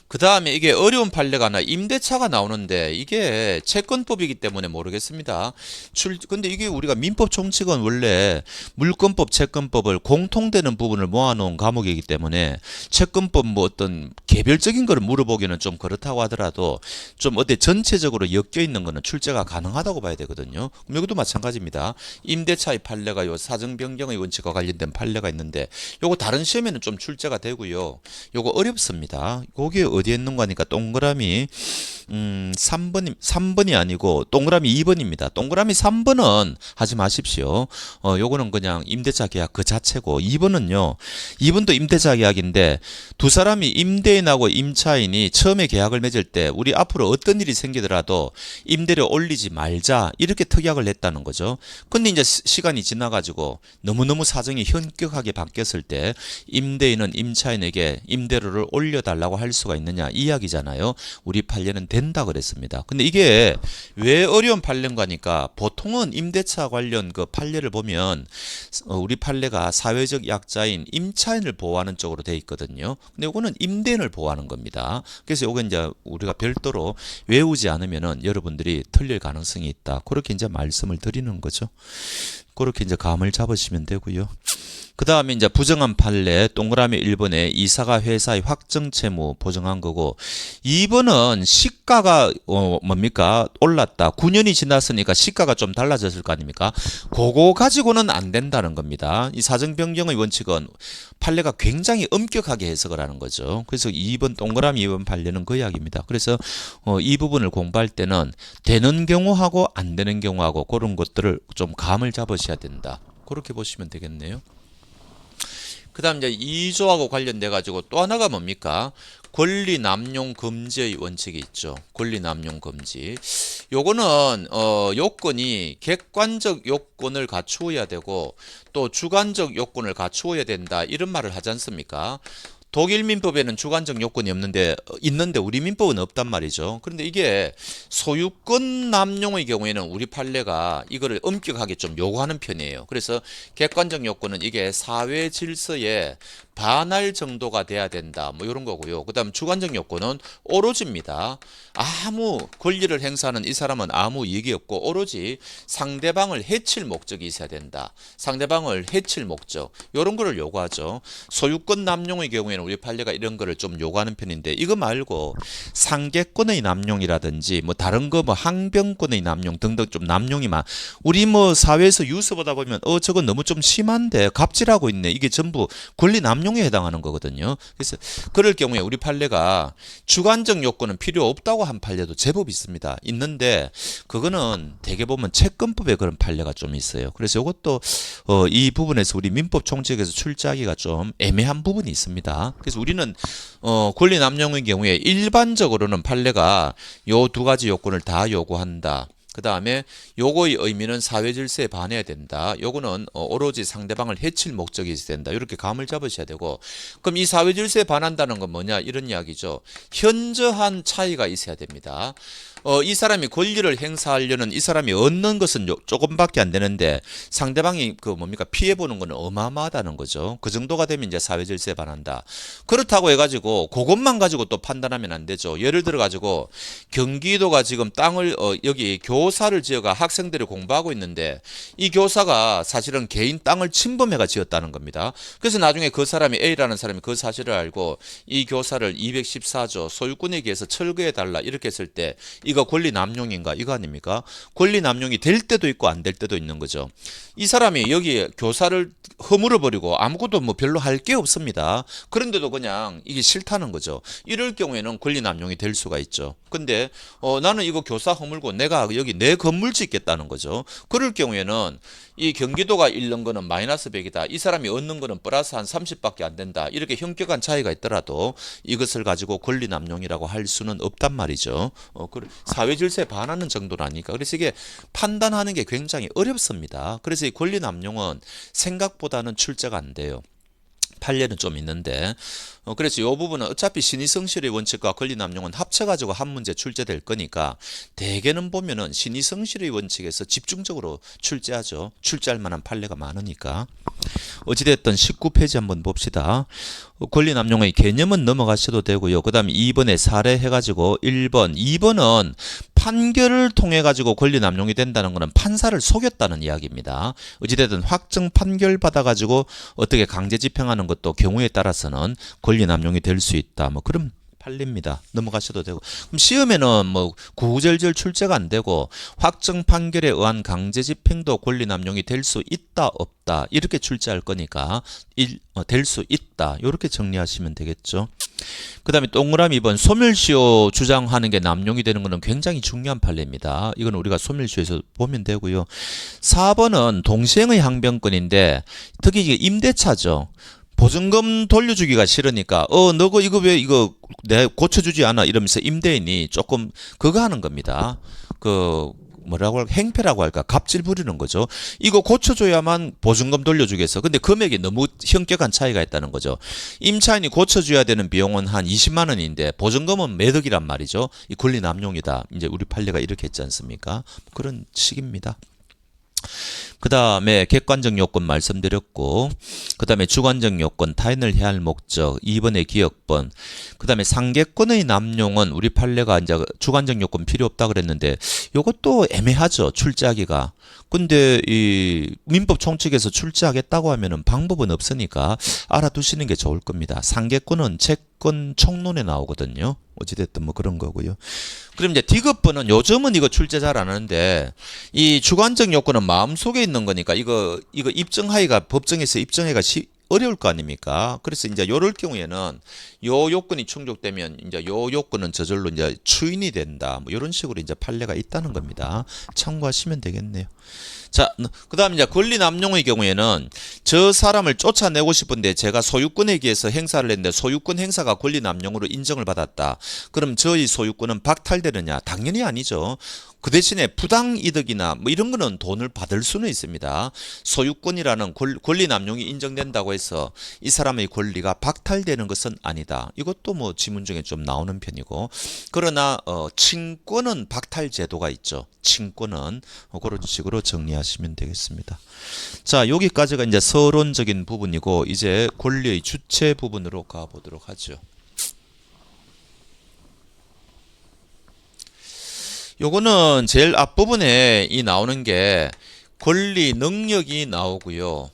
그 다음에 이게 어려운 판례가 하나 임대차가 나오는데 이게 채권법이기 때문에 모르겠습니다. 근데 이게 우리가 민법 총칙은 원래 물권법, 채권법을 공통되는 부분을 모아놓은 과목이기 때문에 채권법 뭐 어떤 개별적인 거를 물어보기는 좀 그렇다고 하더라도 좀 어때 전체적으로 엮여 있는 거는 출제가 가능하다고 봐야 되거든요. 그럼 여기도 마찬가지입니다. 임대차의 판례가 요 사정 변경의 원칙과 관련된 판례가 있는데 요거 다른 시험에는 좀 출제가 되고요. 요거 어렵습니다. 그게 어디에 있는가 하니까 동그라미 3번이 아니고 동그라미 2번입니다. 동그라미 3번은 하지 마십시오. 요거는 그냥 임대차 계약 그 자체고 2번은요. 2번도 임대차 계약인데 두 사람이 임대인하고 임차인이 처음에 계약을 맺을 때 우리 앞으로 어떤 일이 생기더라도 임대료 올리지 말자 이렇게 특약을 냈다는 거죠. 근데 이제 시간이 지나가지고 너무너무 사정이 현격하게 바뀌었을 때 임대인은 임차인에게 임대료를 올려달라고 할 수가 있느냐 이 이야기잖아요. 우리 판례는 된다 그랬습니다. 근데 이게 왜 어려운 판례인가니까 보통은 임대차 관련 그 판례를 보면 우리 판례가 사회적 약자인 임차인을 보호하는 쪽으로 돼 있거든요. 근데 이거는 임대인을 보호하는 겁니다. 그래서 이거 이제 우리가 별도로 외우지 않으면은 여러분들이 틀릴 가능성이 있다. 그렇게 이제 말씀을 드리는 거죠. 그렇게 이제 감을 잡으시면 되고요. 그 다음에 이제 부정한 판례 동그라미 1번에 이사가 회사의 확정 채무 보정한 거고 2번은 시가가 뭡니까 올랐다 9년이 지났으니까 시가가 좀 달라졌을 거 아닙니까 그거 가지고는 안 된다는 겁니다. 이 사정 변경의 원칙은 판례가 굉장히 엄격하게 해석을 하는 거죠. 그래서 2번 동그라미 2번 판례는 그 이야기입니다. 그래서 이 부분을 공부할 때는 되는 경우하고 안 되는 경우하고 그런 것들을 좀 감을 잡으셔야 된다. 그렇게 보시면 되겠네요. 그 다음 이제 2조하고 관련돼 가지고 또 하나가 뭡니까? 권리 남용 금지의 원칙이 있죠. 권리 남용 금지. 요거는 요건이 객관적 요건을 갖추어야 되고 또 주관적 요건을 갖추어야 된다. 이런 말을 하지 않습니까? 독일 민법에는 주관적 요건이 있는데 우리 민법은 없단 말이죠. 그런데 이게 소유권 남용의 경우에는 우리 판례가 이거를 엄격하게 좀 요구하는 편이에요. 그래서 객관적 요건은 이게 사회 질서에 반할 정도가 돼야 된다. 뭐 이런 거고요. 그다음 주관적 요건은 오로지입니다. 아무 권리를 행사하는 이 사람은 아무 이익이 없고 오로지 상대방을 해칠 목적이 있어야 된다. 상대방을 해칠 목적. 이런 거를 요구하죠. 소유권 남용의 경우에는 우리 판례가 이런 거를 좀 요구하는 편인데 이거 말고 상계권의 남용이라든지 뭐 다른 거 뭐 항변권의 남용 등등 좀 남용이 우리 뭐 사회에서 뉴스 보다 보면 저건 너무 좀 심한데 갑질하고 있네. 이게 전부 권리 남용에 해당하는 거거든요. 그래서 그럴 경우에 우리 판례가 주관적 요건은 필요 없다고 한 판례도 제법 있습니다. 있는데 그거는 대개 보면 채권법에 그런 판례가 좀 있어요. 그래서 이것도 이 부분에서 우리 민법 총칙에서 출제하기가 좀 애매한 부분이 있습니다. 그래서 우리는 권리 남용의 경우에 일반적으로는 판례가 요 두 가지 요건을 다 요구한다. 그 다음에 요거의 의미는 사회 질서에 반해야 된다. 요거는 오로지 상대방을 해칠 목적이 있어야 된다. 이렇게 감을 잡으셔야 되고 그럼 이 사회 질서에 반한다는 건 뭐냐 이런 이야기죠. 현저한 차이가 있어야 됩니다. 이 사람이 권리를 행사하려는 이 사람이 얻는 것은 조금밖에 안 되는데 상대방이 그 뭡니까 피해보는 건 어마어마하다는 거죠. 그 정도가 되면 이제 사회 질서에 반한다. 그렇다고 해가지고 그것만 가지고 또 판단하면 안 되죠. 예를 들어 가지고 경기도가 지금 땅을 여기 교사를 지어가 학생들이 공부하고 있는데 이 교사가 사실은 개인 땅을 침범해가 지었다는 겁니다. 그래서 나중에 그 사람이 A라는 사람이 그 사실을 알고 이 교사를 214조 소유권에 의해서 철거해달라 이렇게 했을 때 이거 권리 남용인가 이거 아닙니까? 권리 남용이 될 때도 있고 안 될 때도 있는 거죠. 이 사람이 여기 교사를 허물어 버리고 아무것도 뭐 별로 할 게 없습니다. 그런데도 그냥 이게 싫다는 거죠. 이럴 경우에는 권리 남용이 될 수가 있죠. 근데 나는 이거 교사 허물고 내가 여기 내 건물 짓겠다는 거죠. 그럴 경우에는 이 경기도가 잃는 거는 마이너스 100이다. 이 사람이 얻는 거는 플러스 한 30밖에 안 된다. 이렇게 현격한 차이가 있더라도 이것을 가지고 권리 남용이라고 할 수는 없단 말이죠. 사회 질서에 반하는 정도라니까. 그래서 이게 판단하는 게 굉장히 어렵습니다. 그래서 이 권리 남용은 생각보다는 출제가 안 돼요. 판례는 좀 있는데 그래서 이 부분은 어차피 신의성실의 원칙과 권리남용은 합쳐가지고 한 문제 출제될 거니까 대개는 보면은 신의성실의 원칙에서 집중적으로 출제하죠. 출제할 만한 판례가 많으니까. 어찌됐든 19페이지 한번 봅시다. 권리남용의 개념은 넘어가셔도 되고요. 그 다음에 2번에 사례 해가지고 1번, 2번은 판결을 통해 가지고 권리남용이 된다는 것은 판사를 속였다는 이야기입니다. 어찌됐든 확정 판결 받아가지고 어떻게 강제 집행하는 것도 경우에 따라서는 권리남용이 될 수 있다. 뭐 그런 팔립니다. 넘어가셔도 되고. 그럼 시험에는 뭐 구구절절 출제가 안 되고 확정 판결에 의한 강제 집행도 권리 남용이 될 수 있다 없다 이렇게 출제할 거니까 될 수 있다 이렇게 정리하시면 되겠죠. 그 다음에 동그라미 2번 소멸시효 주장하는 게 남용이 되는 것은 굉장히 중요한 판례입니다. 이건 우리가 소멸시효에서 보면 되고요. 4번은 동시행의 항변권인데 특히 이게 임대차죠. 보증금 돌려주기가 싫으니까 너거 이거 왜 이거 내 고쳐주지 않아 이러면서 임대인이 조금 그거 하는 겁니다. 그 뭐라고 할까 행패라고 할까 갑질 부리는 거죠. 이거 고쳐줘야만 보증금 돌려주겠어. 근데 금액이 너무 현격한 차이가 있다는 거죠. 임차인이 고쳐줘야 되는 비용은 한 20만 원인데 보증금은 매덕이란 말이죠. 이 권리 남용이다. 이제 우리 판례가 이렇게 했지 않습니까? 그런 식입니다. 그 다음에 객관적 요건 말씀드렸고, 그 다음에 주관적 요건 타인을 해할 목적, 2번의 기억번, 그 다음에 상계권의 남용은 우리 판례가 이제 주관적 요건 필요 없다 그랬는데 요것도 애매하죠. 출제하기가. 근데 이 민법 총칙에서 출제하겠다고 하면은 방법은 없으니까 알아두시는 게 좋을 겁니다. 상계권은 채권 총론에 나오거든요. 어찌됐든 뭐 그런 거고요. 그럼 이제 디귿번은 요즘은 이거 출제 잘 안 하는데 이 주관적 요건은 마음속에 있는 거니까 이거 입증하기가 법정에서 입증하기가 어려울 거 아닙니까? 그래서 이제 요럴 경우에는 요 요건이 충족되면 이제 요 요건은 저절로 이제 추인이 된다. 뭐 이런 식으로 이제 판례가 있다는 겁니다. 참고하시면 되겠네요. 자, 그다음 이제 권리 남용의 경우에는 저 사람을 쫓아내고 싶은데 제가 소유권에 의해서 행사를 했는데 소유권 행사가 권리 남용으로 인정을 받았다. 그럼 저희 소유권은 박탈되느냐? 당연히 아니죠. 그 대신에 부당이득이나 뭐 이런 거는 돈을 받을 수는 있습니다. 소유권이라는 권리 남용이 인정된다고 해서 이 사람의 권리가 박탈되는 것은 아니다. 이것도 뭐 지문 중에 좀 나오는 편이고. 그러나 친권은 박탈 제도가 있죠. 친권은 그런 식으로 정리하시면 되겠습니다. 자, 여기까지가 이제 서론적인 부분이고 이제 권리의 주체 부분으로 가보도록 하죠. 요거는 제일 앞부분에 이 나오는 게 권리 능력이 나오고요.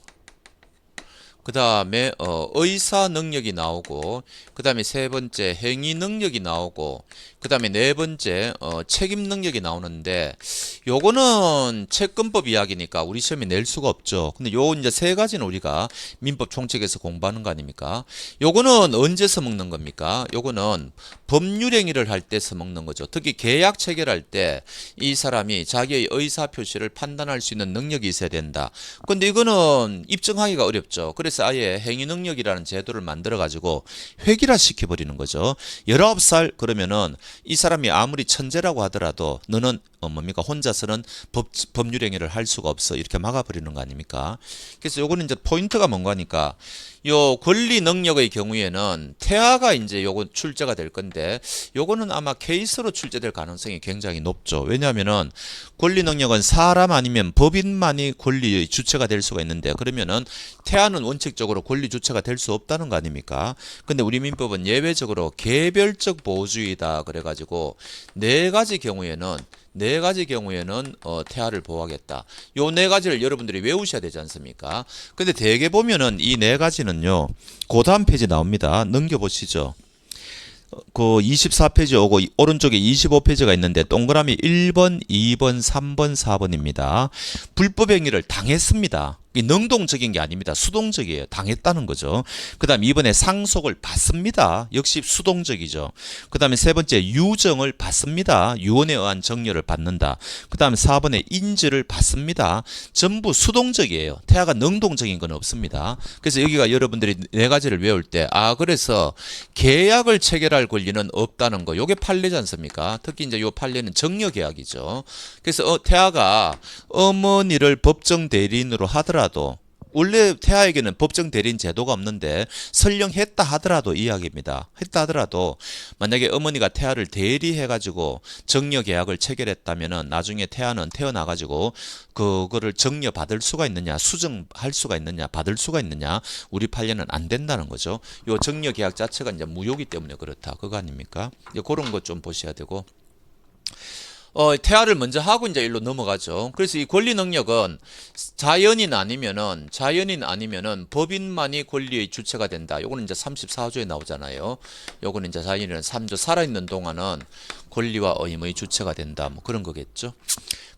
그 다음에 의사 능력이 나오고, 그 다음에 세 번째 행위 능력이 나오고, 그 다음에 네 번째 책임 능력이 나오는데 요거는 채권법 이야기니까 우리 시험에 낼 수가 없죠. 근데 요 이제 세 가지는 우리가 민법 총칙에서 공부하는 거 아닙니까? 요거는 언제 써먹는 겁니까? 요거는 법률 행위를 할 때 써먹는 거죠. 특히 계약 체결할 때 이 사람이 자기의 의사 표시를 판단할 수 있는 능력이 있어야 된다. 근데 이거는 입증하기가 어렵죠. 그래서 아예 행위 능력이라는 제도를 만들어 가지고 획일화 시켜버리는 거죠. 19살 그러면은 이 사람이 아무리 천재라고 하더라도 너는 뭡니까 혼자서는 법률 행위를 할 수가 없어 이렇게 막아버리는 거 아닙니까? 그래서 요거는 이제 포인트가 뭔가 하니까 요 권리 능력의 경우에는 태아가 이제 요거 출제가 될 건데 요거는 아마 케이스로 출제될 가능성이 굉장히 높죠. 왜냐하면은 권리 능력은 사람 아니면 법인만이 권리의 주체가 될 수가 있는데 그러면은 태아는 원칙적으로 권리 주체가 될 수 없다는 거 아닙니까? 근데 우리 민법은 예외적으로 개별적 보호주의다 그래가지고 네 가지 경우에는 태아를 보호하겠다. 요 네 가지를 여러분들이 외우셔야 되지 않습니까? 근데 대개 보면은 이 네 가지는요. 그 다음 페이지 나옵니다. 넘겨보시죠. 그 24페이지 오고 오른쪽에 25페이지가 있는데 동그라미 1번, 2번, 3번, 4번입니다. 불법 행위를 당했습니다. 이 능동적인 게 아닙니다. 수동적이에요. 당했다는 거죠. 그 다음 2번에 상속을 받습니다. 역시 수동적이죠. 그 다음에 세 번째 유정을 받습니다. 유언에 의한 정려를 받는다. 그 다음에 4번에 인지를 받습니다. 전부 수동적이에요. 태아가 능동적인 건 없습니다. 그래서 여기가 여러분들이 네 가지를 외울 때 그래서 계약을 체결할 권리는 없다는 거. 요게 판례지 않습니까? 특히 이제 요 판례는 정려 계약이죠. 그래서 태아가 어머니를 법정 대리인으로 하더라도 원래 태아에게는 법정 대리인 제도가 없는데 설령 했다 하더라도 이야기입니다. 했다 하더라도 만약에 어머니가 태아를 대리해가지고 정려 계약을 체결했다면은 나중에 태아는 태어나가지고 그거를 정려 받을 수가 있느냐, 수정할 수가 있느냐, 받을 수가 있느냐, 우리 판례는 안 된다는 거죠. 요 정려 계약 자체가 이제 무효기 때문에 그렇다. 그거 아닙니까? 그런 것 좀 보셔야 되고. 태아를 먼저 하고 이제 일로 넘어가죠. 그래서 이 권리 능력은 자연인 아니면은 법인만이 권리의 주체가 된다. 요거는 이제 34조에 나오잖아요. 요거는 이제 자연인은 3조 살아있는 동안은 권리와 의무의 주체가 된다. 뭐 그런 거겠죠.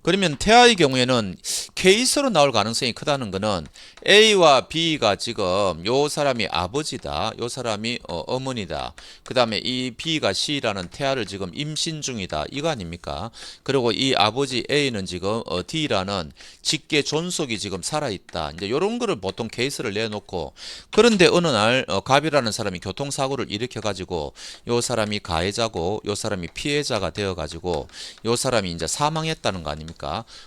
그러면 태아의 경우에는 케이스로 나올 가능성이 크다는 거는 A와 B가 지금 요 사람이 아버지다. 요 사람이 어머니다. 그 다음에 이 B가 C라는 태아를 지금 임신 중이다. 이거 아닙니까? 그리고 이 아버지 A는 지금 D라는 직계 존속이 지금 살아있다. 이제 요런 거를 보통 케이스를 내놓고 그런데 어느 날 갑이라는 사람이 교통사고를 일으켜가지고 요 사람이 가해자고 요 사람이 피해자가 되어가지고 요 사람이 이제 사망했다는 거 아닙니까?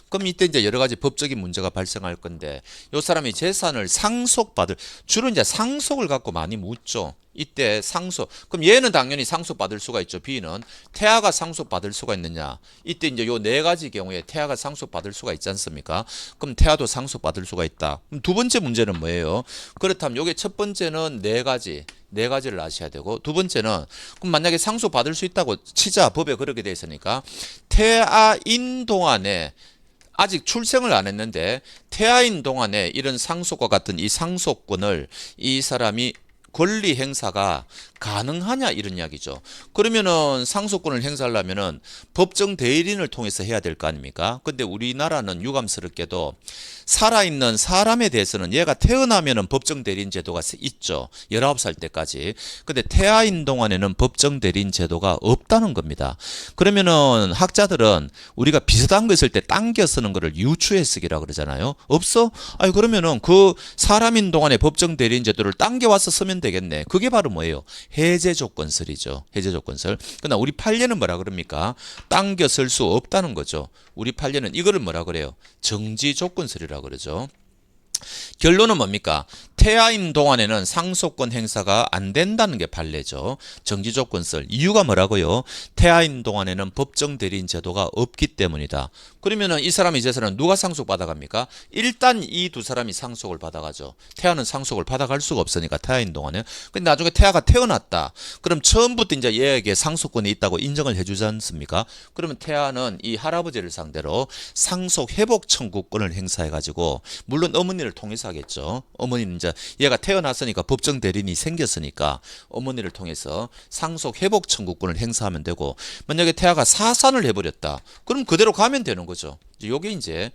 그럼 이때 이제 여러 가지 법적인 문제가 발생할 건데 요 사람이 재산을 상속받을 주로 이제 상속을 갖고 많이 묻죠. 이때 상속 그럼 얘는 당연히 상속받을 수가 있죠. B는 태아가 상속받을 수가 있느냐 이때 이제 요 네 가지 경우에 태아가 상속받을 수가 있지 않습니까? 그럼 태아도 상속받을 수가 있다. 그럼 두 번째 문제는 뭐예요? 그렇다면 요게 첫 번째는 네 가지를 아셔야 되고 두 번째는 그럼 만약에 상속받을 수 있다고 치자 법에 그렇게 돼 있으니까 태아인 동안에 아직 출생을 안 했는데 태아인 동안에 이런 상속과 같은 이 상속권을 이 사람이 권리 행사가 가능하냐 이런 이야기죠. 그러면은 상속권을 행사하려면은 법정 대리인을 통해서 해야 될 거 아닙니까? 근데 우리나라는 유감스럽게도 살아있는 사람에 대해서는 얘가 태어나면은 법정 대리인 제도가 있죠. 19살 때까지. 근데 태아인 동안에는 법정 대리인 제도가 없다는 겁니다. 그러면은 학자들은 우리가 비슷한 거 있을 때 당겨 쓰는 거를 유추해 쓰기라 그러잖아요. 없어? 아니 그러면은 그 사람인 동안에 법정 대리인 제도를 당겨 와서 쓰면 되겠네. 그게 바로 뭐예요? 해제 조건설이죠. 해제 조건설. 그러나 우리 판례는 뭐라 그럽니까? 당겨 쓸 수 없다는 거죠. 우리 판례는 이거를 뭐라 그래요? 정지 조건설이라고 그러죠. 결론은 뭡니까? 태아인 동안에는 상속권 행사가 안 된다는 게 판례죠. 정지조건설. 이유가 뭐라고요? 태아인 동안에는 법정 대리인 제도가 없기 때문이다. 그러면은 이 사람의 재산은 누가 상속받아갑니까? 일단 이 두 사람이 상속을 받아가죠. 태아는 상속을 받아갈 수가 없으니까 태아인 동안에. 근데 나중에 태아가 태어났다. 그럼 처음부터 이제 얘에게 상속권이 있다고 인정을 해주지 않습니까? 그러면 태아는 이 할아버지를 상대로 상속 회복 청구권을 행사해가지고 물론 어머니를 통해서 하겠죠. 어머니는 이제 얘가 태어났으니까 법정 대리인이 생겼으니까 어머니를 통해서 상속 회복 청구권을 행사하면 되고 만약에 태아가 사산을 해버렸다. 그럼 그대로 가면 되는 거죠. 요게 이제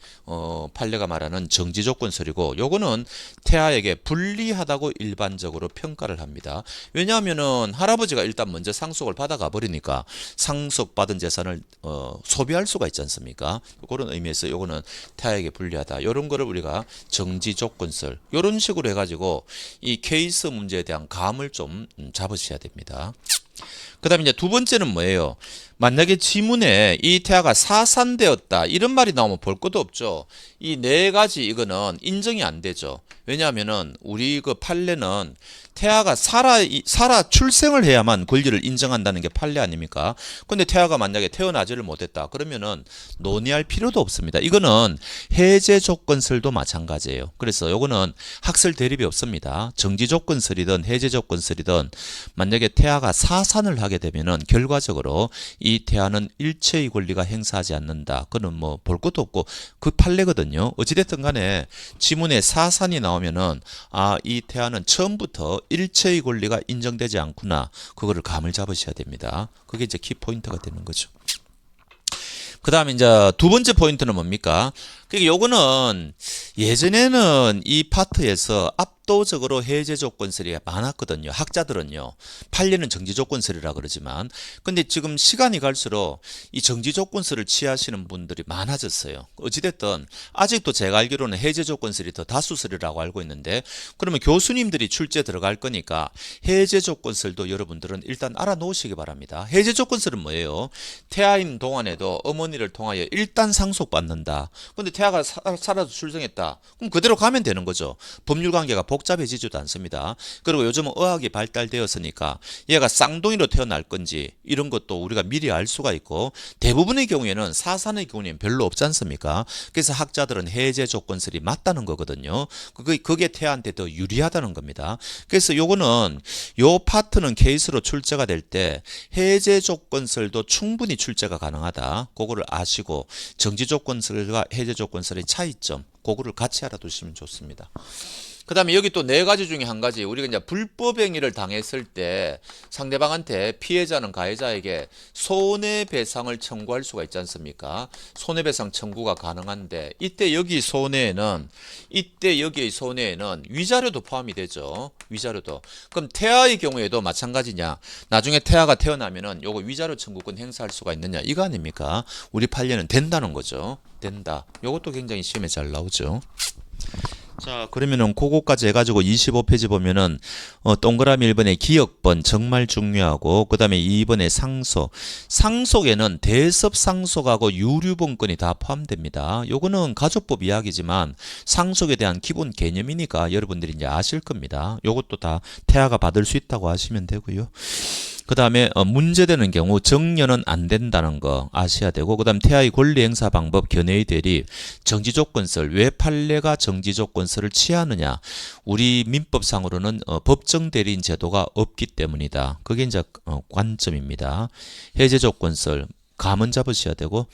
판례가 말하는 정지 조건설이고 요거는 태아에게 불리하다고 일반적으로 평가를 합니다. 왜냐하면은 할아버지가 일단 먼저 상속을 받아가 버리니까 상속받은 재산을 소비할 수가 있지 않습니까? 그런 의미에서 요거는 태아에게 불리하다. 요런 거를 우리가 정지 조건설 요런 식으로 해가지고 이 케이스 문제에 대한 감을 좀 잡으셔야 됩니다. 그 다음에 이제 두 번째는 뭐예요? 만약에 지문에 이 태아가 사산되었다 이런 말이 나오면 볼 것도 없죠. 이 네 가지 이거는 인정이 안 되죠. 왜냐하면은 우리 그 판례는 태아가 살아 출생을 해야만 권리를 인정한다는 게 판례 아닙니까? 근데 태아가 만약에 태어나지를 못했다. 그러면은 논의할 필요도 없습니다. 이거는 해제 조건설도 마찬가지예요. 그래서 요거는 학설 대립이 없습니다. 정지 조건설이든 해제 조건설이든 만약에 태아가 사산을 하게 되면은 결과적으로 이 태아는 일체의 권리가 행사하지 않는다. 그는 뭐 볼 것도 없고 그 판례거든요. 어찌됐든 간에 지문에 사산이 나오면은 이 태아는 처음부터 일체의 권리가 인정되지 않구나. 그거를 감을 잡으셔야 됩니다. 그게 이제 키포인트가 되는 거죠. 그 다음에 이제 두 번째 포인트는 뭡니까? 그러니까 요거는 예전에는 이 파트에서 압도적으로 해제 조건설이 많았거든요. 학자들은요. 판례는 정지 조건설이라 그러지만 근데 지금 시간이 갈수록 이 정지 조건설을 취하시는 분들이 많아졌어요. 어찌됐든 아직도 제가 알기로는 해제 조건설이 더 다수설이라고 알고 있는데 그러면 교수님들이 출제 들어갈 거니까 해제 조건설도 여러분들은 일단 알아놓으시기 바랍니다. 해제 조건설은 뭐예요? 태아인 동안에도 어머니를 통하여 일단 상속받는다. 근데 태아가 살아서 출생했다. 그럼 그대로 가면 되는 거죠. 법률 관계가 복잡해지지도 않습니다. 그리고 요즘은 의학이 발달되었으니까 얘가 쌍둥이로 태어날 건지 이런 것도 우리가 미리 알 수가 있고, 대부분의 경우에는 사산의 경우에는 별로 없지 않습니까? 그래서 학자들은 해제 조건설이 맞다는 거거든요. 그게 태아한테 더 유리하다는 겁니다. 그래서 요거는 요 파트는 케이스로 출제가 될 때 해제 조건설도 충분히 출제가 가능하다. 그거를 아시고 정지 조건설과 해제 조건설의 차이점 그거를 같이 알아두시면 좋습니다. 그 다음에 여기 또 네 가지 중에 한 가지, 우리가 이제 불법 행위를 당했을 때 상대방한테, 피해자는 가해자에게 손해배상을 청구할 수가 있지 않습니까? 손해배상 청구가 가능한데, 이때 여기의 손해에는 위자료도 포함이 되죠. 위자료도. 그럼 태아의 경우에도 마찬가지냐? 나중에 태아가 태어나면은 요거 위자료 청구권 행사할 수가 있느냐? 이거 아닙니까? 우리 판례는 된다는 거죠. 된다. 요것도 굉장히 시험에 잘 나오죠. 자, 그러면은 그거까지 해가지고 25페이지 보면은 동그라미 1번에 기역번 정말 중요하고, 그 다음에 2번에 상속에는 대습 상속하고 유류분권이 다 포함됩니다. 요거는 가족법 이야기지만 상속에 대한 기본 개념이니까 여러분들이 이제 아실 겁니다. 요것도 다 태아가 받을 수 있다고 하시면 되고요. 그 다음에 문제되는 경우 정려는 안 된다는 거 아셔야 되고, 그 다음 태아의 권리 행사 방법, 견해의 대리, 정지조건설, 왜 판례가 정지조건설을 취하느냐? 우리 민법상으로는 법정 대리인 제도가 없기 때문이다. 그게 이제 관점입니다. 해제조건설 감은 잡으셔야 되고,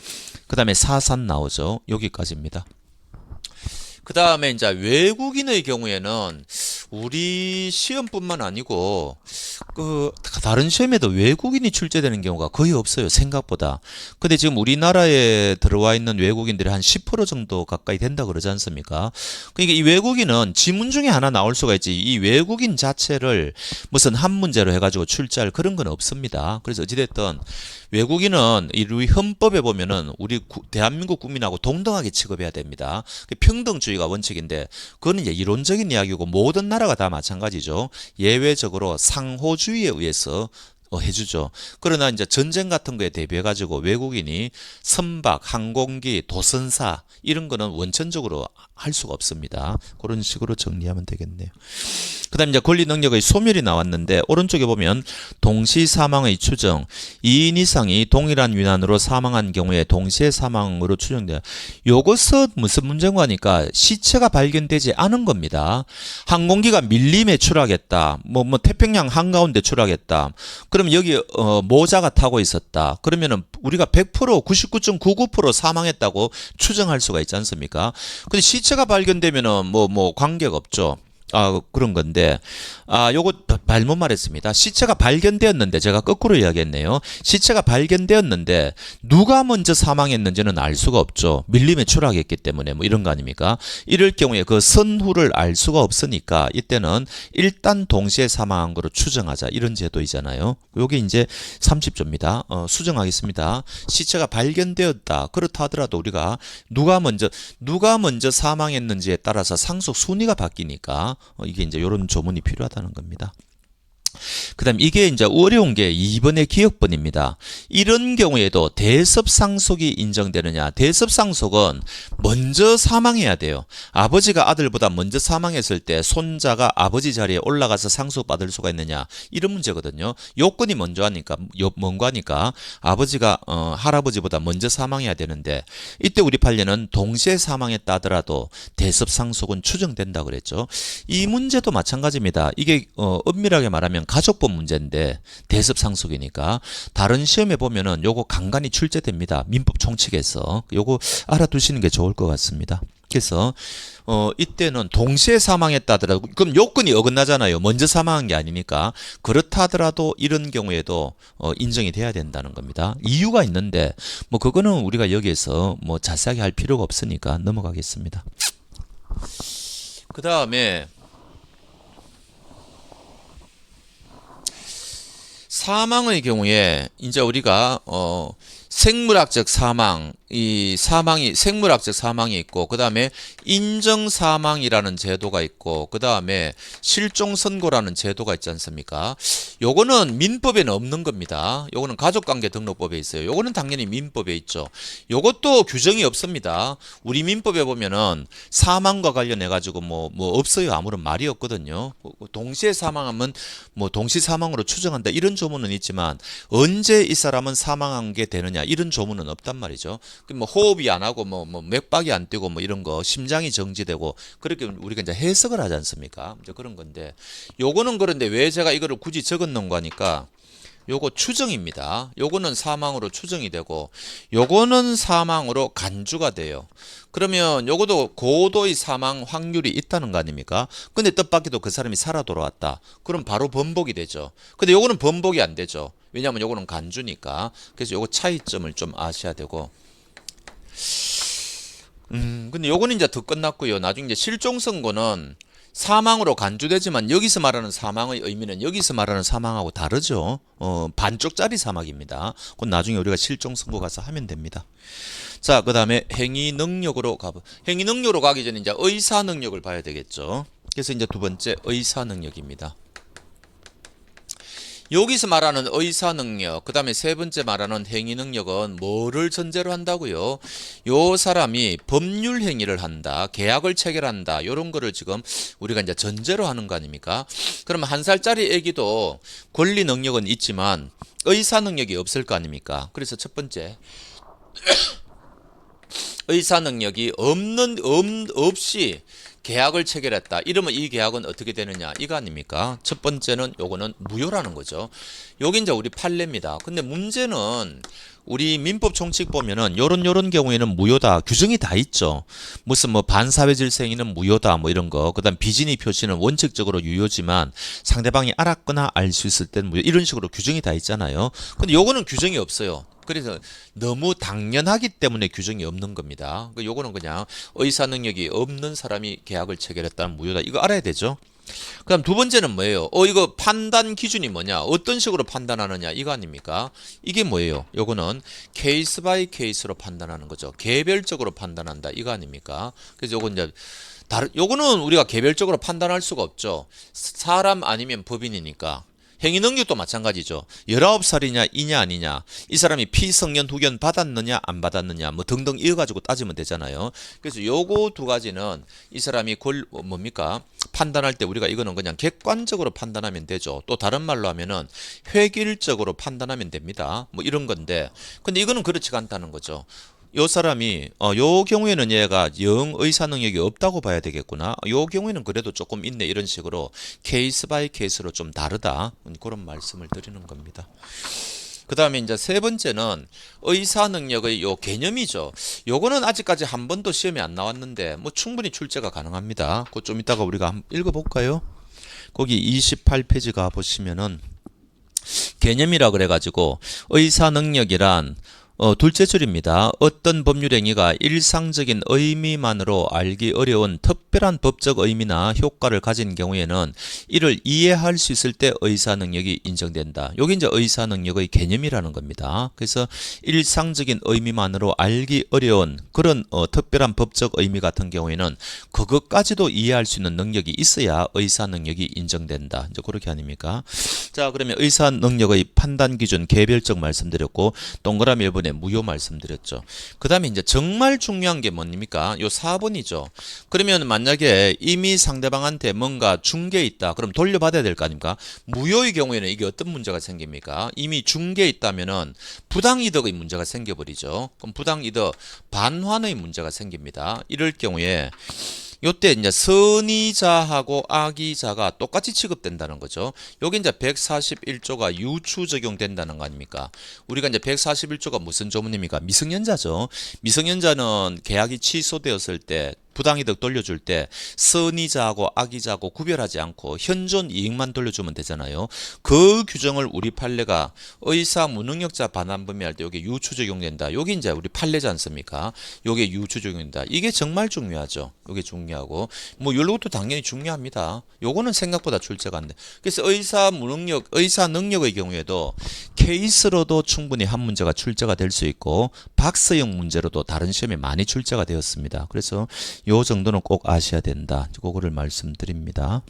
그 다음에 사산 나오죠. 여기까지입니다. 그 다음에 이제 외국인의 경우에는 우리 시험뿐만 아니고 그 다른 시험에도 외국인이 출제되는 경우가 거의 없어요, 생각보다. 근데 지금 우리나라에 들어와 있는 외국인들이 한 10% 정도 가까이 된다 그러지 않습니까? 그러니까 이 외국인은 지문 중에 하나 나올 수가 있지, 이 외국인 자체를 무슨 한 문제로 해가지고 출제할 그런 건 없습니다. 그래서 어찌됐든 외국인은 우리 헌법에 보면은 우리 대한민국 국민하고 동등하게 취급해야 됩니다. 평등주의가 원칙인데, 그거는 이제 이론적인 이야기고 모든 나라가 다 마찬가지죠. 예외적으로 상호주의에 의해서 해주죠. 그러나 이제 전쟁 같은 거에 대비해 가지고 외국인이 선박, 항공기, 도선사 이런 거는 원천적으로 할 수가 없습니다. 그런 식으로 정리하면 되겠네요. 그 다음 이제 권리 능력의 소멸이 나왔는데, 오른쪽에 보면 동시 사망의 추정, 2인 이상이 동일한 위난으로 사망한 경우에 동시에 사망으로 추정돼요. 요것은 무슨 문제인가 하니까 시체가 발견되지 않은 겁니다. 항공기가 밀림에 추락했다. 뭐 태평양 한가운데 추락했다. 그럼 여기 모자가 타고 있었다. 그러면은 우리가 100% 99.99% 사망했다고 추정할 수가 있지 않습니까? 근데 시체가 발견되면은 뭐 관계가 없죠. 그런 건데, 요거 잘못 말했습니다. 시체가 발견되었는데, 제가 거꾸로 이야기했네요. 시체가 발견되었는데, 누가 먼저 사망했는지는 알 수가 없죠. 밀림에 추락했기 때문에, 뭐 이런 거 아닙니까? 이럴 경우에 그 선후를 알 수가 없으니까, 이때는 일단 동시에 사망한 거로 추정하자. 이런 제도이잖아요. 요게 이제 30조입니다. 수정하겠습니다. 시체가 발견되었다. 그렇다 하더라도 우리가 누가 먼저 사망했는지에 따라서 상속 순위가 바뀌니까, 이게 이제 이런 조문이 필요하다는 겁니다. 그 다음 이게 이제 어려운 게 2번의 기억번입니다. 이런 경우에도 대습상속이 인정되느냐? 대습상속은 먼저 사망해야 돼요. 아버지가 아들보다 먼저 사망했을 때 손자가 아버지 자리에 올라가서 상속받을 수가 있느냐? 이런 문제거든요. 요건이 먼저 하니까, 뭔가 하니까 아버지가 할아버지보다 먼저 사망해야 되는데, 이때 우리 판례는 동시에 사망했다 하더라도 대습상속은 추정된다 그랬죠. 이 문제도 마찬가지입니다. 이게 엄밀하게 말하면 가족법 문제인데 대습상속이니까 다른 시험에 보면은 요거 간간히 출제됩니다. 민법 총칙에서. 요거 알아두시는 게 좋을 것 같습니다. 그래서 이때는 동시에 사망했다 하더라도, 그럼 요건이 어긋나잖아요. 먼저 사망한 게 아니니까. 그렇다 하더라도 이런 경우에도 인정이 돼야 된다는 겁니다. 이유가 있는데 뭐 그거는 우리가 여기에서 뭐 자세하게 할 필요가 없으니까 넘어가겠습니다. 그 다음에 사망의 경우에 이제 우리가 생물학적 사망, 이 사망이 생물학적 사망이 있고 그다음에 인정 사망이라는 제도가 있고 그다음에 실종 선고라는 제도가 있지 않습니까? 요거는 민법에는 없는 겁니다. 요거는 가족관계 등록법에 있어요. 요거는 당연히 민법에 있죠. 요것도 규정이 없습니다. 우리 민법에 보면은 사망과 관련해 가지고 뭐 없어요. 아무런 말이 없거든요. 동시에 사망하면 뭐 동시 사망으로 추정한다 이런 조문은 있지만 언제 이 사람은 사망한 게 되느냐 이런 조문은 없단 말이죠. 뭐 호흡이 안 하고 뭐 맥박이 안 뛰고 뭐 이런 거 심장이 정지되고 그렇게 우리가 이제 해석을 하지 않습니까? 이제 그런 건데 요거는 그런데 왜 제가 이거를 굳이 적었는가 하니까 요거 추정입니다. 요거는 사망으로 추정이 되고 요거는 사망으로 간주가 돼요. 그러면 요것도 고도의 사망 확률이 있다는 거 아닙니까? 근데 뜻밖에도 그 사람이 살아 돌아왔다. 그럼 바로 번복이 되죠. 근데 요거는 번복이 안 되죠. 왜냐하면 요거는 간주니까. 그래서 요거 차이점을 좀 아셔야 되고. 근데 요거는 이제 더 끝났고요. 나중에 이제 실종 선고는 사망으로 간주되지만 여기서 말하는 사망의 의미는 여기서 말하는 사망하고 다르죠. 반쪽짜리 사망입니다. 그건 나중에 우리가 실종 선고 가서 하면 됩니다. 자, 그다음에 행위 능력으로 행위 능력으로 가기 전에 이제 의사 능력을 봐야 되겠죠. 그래서 이제 두 번째 의사 능력입니다. 여기서 말하는 의사 능력, 그 다음에 세 번째 말하는 행위 능력은 뭐를 전제로 한다고요? 요 사람이 법률 행위를 한다, 계약을 체결한다, 이런 거를 지금 우리가 이제 전제로 하는 거 아닙니까? 그러면 한 살짜리 애기도 권리 능력은 있지만 의사 능력이 없을 거 아닙니까? 그래서 첫 번째 의사 능력이 없이 계약을 체결했다. 이러면 이 계약은 어떻게 되느냐? 이거 아닙니까? 첫 번째는 요거는 무효라는 거죠. 여기 이제 우리 판례입니다. 근데 문제는 우리 민법 총칙 보면은 요런 경우에는 무효다. 규정이 다 있죠. 무슨 뭐 반사회질서 행위는 무효다. 뭐 이런 거. 그다음 비진의 표시는 원칙적으로 유효지만 상대방이 알았거나 알 수 있을 때는 무효. 이런 식으로 규정이 다 있잖아요. 근데 요거는 규정이 없어요. 그래서 너무 당연하기 때문에 규정이 없는 겁니다. 요거는 그냥 의사 능력이 없는 사람이 계약을 체결했다는 무효다. 이거 알아야 되죠. 그다음 두 번째는 뭐예요? 이거 판단 기준이 뭐냐? 어떤 식으로 판단하느냐? 이거 아닙니까? 이게 뭐예요? 요거는 케이스 바이 케이스로 판단하는 거죠. 개별적으로 판단한다. 이거 아닙니까? 그래서 요건 이제 요거는 우리가 개별적으로 판단할 수가 없죠. 사람 아니면 법인이니까. 행위 능력도 마찬가지죠. 19살이냐 이냐 아니냐, 이 사람이 피성년 후견 받았느냐 안 받았느냐 뭐 등등 이어가지고 따지면 되잖아요. 그래서 요거 두 가지는 이 사람이 뭡니까? 판단할 때 우리가 이거는 그냥 객관적으로 판단하면 되죠. 또 다른 말로 하면은 획일적으로 판단하면 됩니다. 뭐 이런 건데, 근데 이거는 그렇지가 않다는 거죠. 요 사람이 요 경우에는 얘가 영 의사 능력이 없다고 봐야 되겠구나. 요 경우에는 그래도 조금 있네. 이런 식으로 케이스 바이 케이스로 좀 다르다. 그런 말씀을 드리는 겁니다. 그 다음에 이제 세 번째는 의사 능력의 요 개념이죠. 요거는 아직까지 한 번도 시험에 안 나왔는데 뭐 충분히 출제가 가능합니다. 그거 좀 이따가 우리가 한번 읽어볼까요? 거기 28페이지 가 보시면은 개념이라 그래가지고 의사 능력이란 둘째 줄입니다. 어떤 법률 행위가 일상적인 의미만으로 알기 어려운 특별한 법적 의미나 효과를 가진 경우에는 이를 이해할 수 있을 때 의사 능력이 인정된다. 여기 이제 의사 능력의 개념이라는 겁니다. 그래서 일상적인 의미만으로 알기 어려운 그런 특별한 법적 의미 같은 경우에는 그것까지도 이해할 수 있는 능력이 있어야 의사 능력이 인정된다. 이제 그렇게 아닙니까? 자, 그러면 의사 능력의 판단 기준 개별적 말씀드렸고 동그라미 1번에 무효 말씀드렸죠. 그 다음에 이제 정말 중요한 게 뭡니까? 요 4번이죠. 그러면 만약에 이미 상대방한테 뭔가 준 게 있다. 그럼 돌려받아야 될 거 아닙니까? 무효의 경우에는 이게 어떤 문제가 생깁니까? 이미 준 게 있다면은 부당이득의 문제가 생겨버리죠. 그럼 부당이득 반환의 문제가 생깁니다. 이럴 경우에 요때 이제 선의자하고 악의자가 똑같이 취급된다는 거죠. 여기 이제 141조가 유추 적용된다는 거 아닙니까? 우리가 이제 141조가 무슨 조문입니까? 미성년자죠. 미성년자는 계약이 취소되었을 때 부당이득 돌려줄 때 선의자하고 악의자하고 구별하지 않고 현존 이익만 돌려주면 되잖아요. 그 규정을 우리 판례가 의사 무능력자 반환 범위할 때 여기 유추 적용된다. 여기 이제 우리 판례지 않습니까? 요게 유추 적용된다. 이게 정말 중요하죠. 요게 중요하고 뭐 요것도 당연히 중요합니다. 요거는 생각보다 출제가 안 돼. 그래서 의사 무능력, 의사 능력의 경우에도 케이스로도 충분히 한 문제가 출제가 될 수 있고 박스형 문제로도 다른 시험에 많이 출제가 되었습니다. 그래서 요 정도는 꼭 아셔야 된다. 그거를 말씀드립니다.